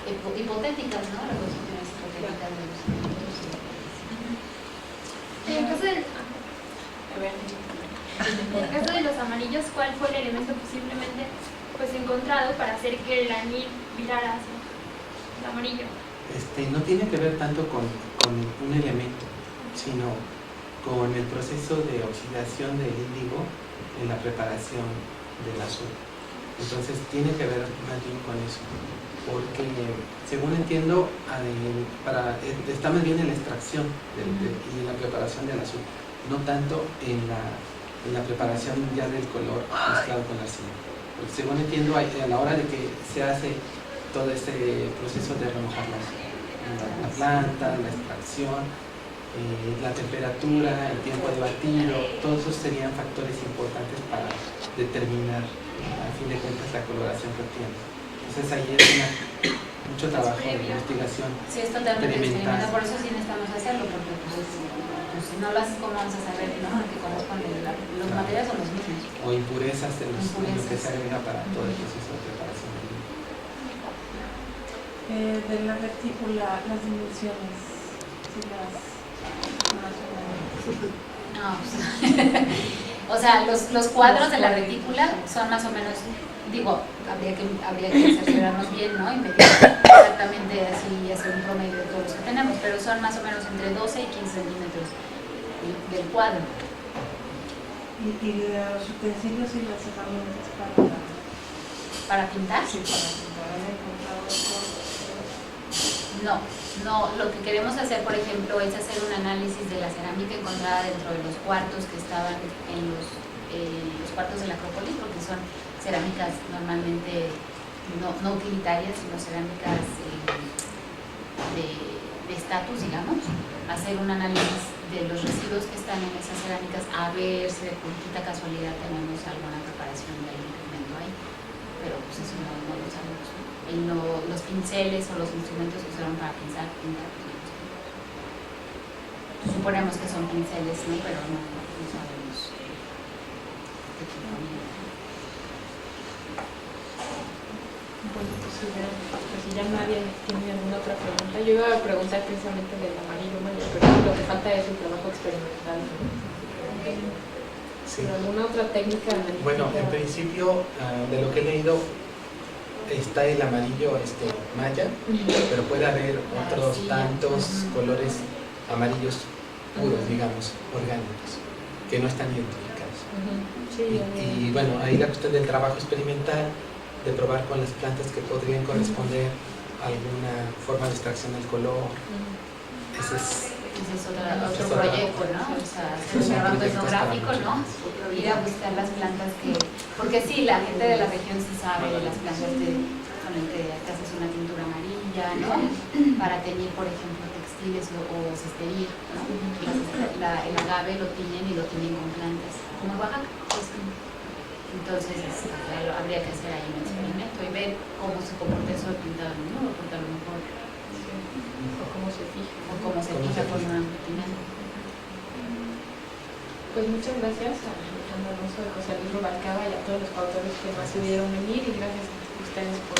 hipotéticas, ¿no? Reconstrucciones hipotéticas de los elementos. En el caso de los amarillos, ¿cuál fue el elemento posiblemente encontrado para hacer que el anil virara hacia el amarillo? No tiene que ver tanto con un elemento, sino con el proceso de oxidación del índigo en la preparación del azul. Entonces tiene que ver más bien con eso, porque según entiendo, está más bien en la extracción y en la preparación del azul, no tanto en la preparación ya del color mezclado con la arcilla. Porque según entiendo, a la hora de que se hace todo este proceso de remojar la planta, la extracción, la temperatura, el tiempo de batido, todos esos serían factores importantes para determinar, a fin de cuentas, la coloración que obtiene. Entonces ahí es mucho trabajo de investigación. Sí, es totalmente experimental, por eso sí necesitamos hacerlo, porque si no lo haces, ¿cómo vamos a saber, ¿no? Que corresponde, los materiales son los mismos. O impurezas de lo que se agrega para todo el proceso de preparación. De la retícula, las dimensiones, si las más o menos. No, o sea, los cuadros de la retícula son más o menos, digo, habría que cerciorarnos bien, ¿no? Y medir exactamente así y hacer un promedio de todos los que tenemos, pero son más o menos entre 12 y 15 centímetros del cuadro. ¿Y los utensilios y las herramientas para pintar? Sí, para pintar. ¿Han encontrado No, lo que queremos hacer, por ejemplo, es hacer un análisis de la cerámica encontrada dentro de los cuartos que estaban en los cuartos de la Acrópolis, porque son cerámicas normalmente no utilitarias, sino cerámicas de estatus, digamos. Hacer un análisis de los residuos que están en esas cerámicas, a ver si de purita casualidad tenemos alguna preparación de algún pigmento ahí, pero pues eso no lo sabemos, ¿no? Y los pinceles o los instrumentos que usaron para pintar, suponemos que son pinceles, ¿no? Pero no sabemos qué tipo de pintura. Bueno, pues si ya nadie tiene alguna otra pregunta, yo iba a preguntar precisamente del amarillo mayo, pero lo que falta es el trabajo experimental. Sí. ¿Pero alguna otra técnica analítica? Bueno, en principio, de lo que he leído, está el amarillo maya, pero puede haber otros tantos colores amarillos puros, digamos, orgánicos, que no están identificados. Y bueno, ahí la cuestión del trabajo experimental, de probar con las plantas que podrían corresponder a alguna forma de extracción del color. Ese es otro proyecto, ¿no? O sea, hacer un trabajo etnográfico, ¿no? Ir a buscar las plantas que... Porque sí, la gente de la región sí sabe de las plantas con las que haces una tintura amarilla, ¿no? Para teñir, por ejemplo, textiles o cestería, ¿no? El agave lo tiñen y lo tiñen con plantas, como en Oaxaca. Entonces, habría que hacer ahí un experimento y ver cómo se comporta eso pintado en un nudo, porque a lo mejor... O cómo se fija. O cómo se fija con una pigmento. Pues muchas gracias a Alejandra Alonso, a José Luis Rubalcaba y a todos los autores que más pudieron venir, y gracias a ustedes por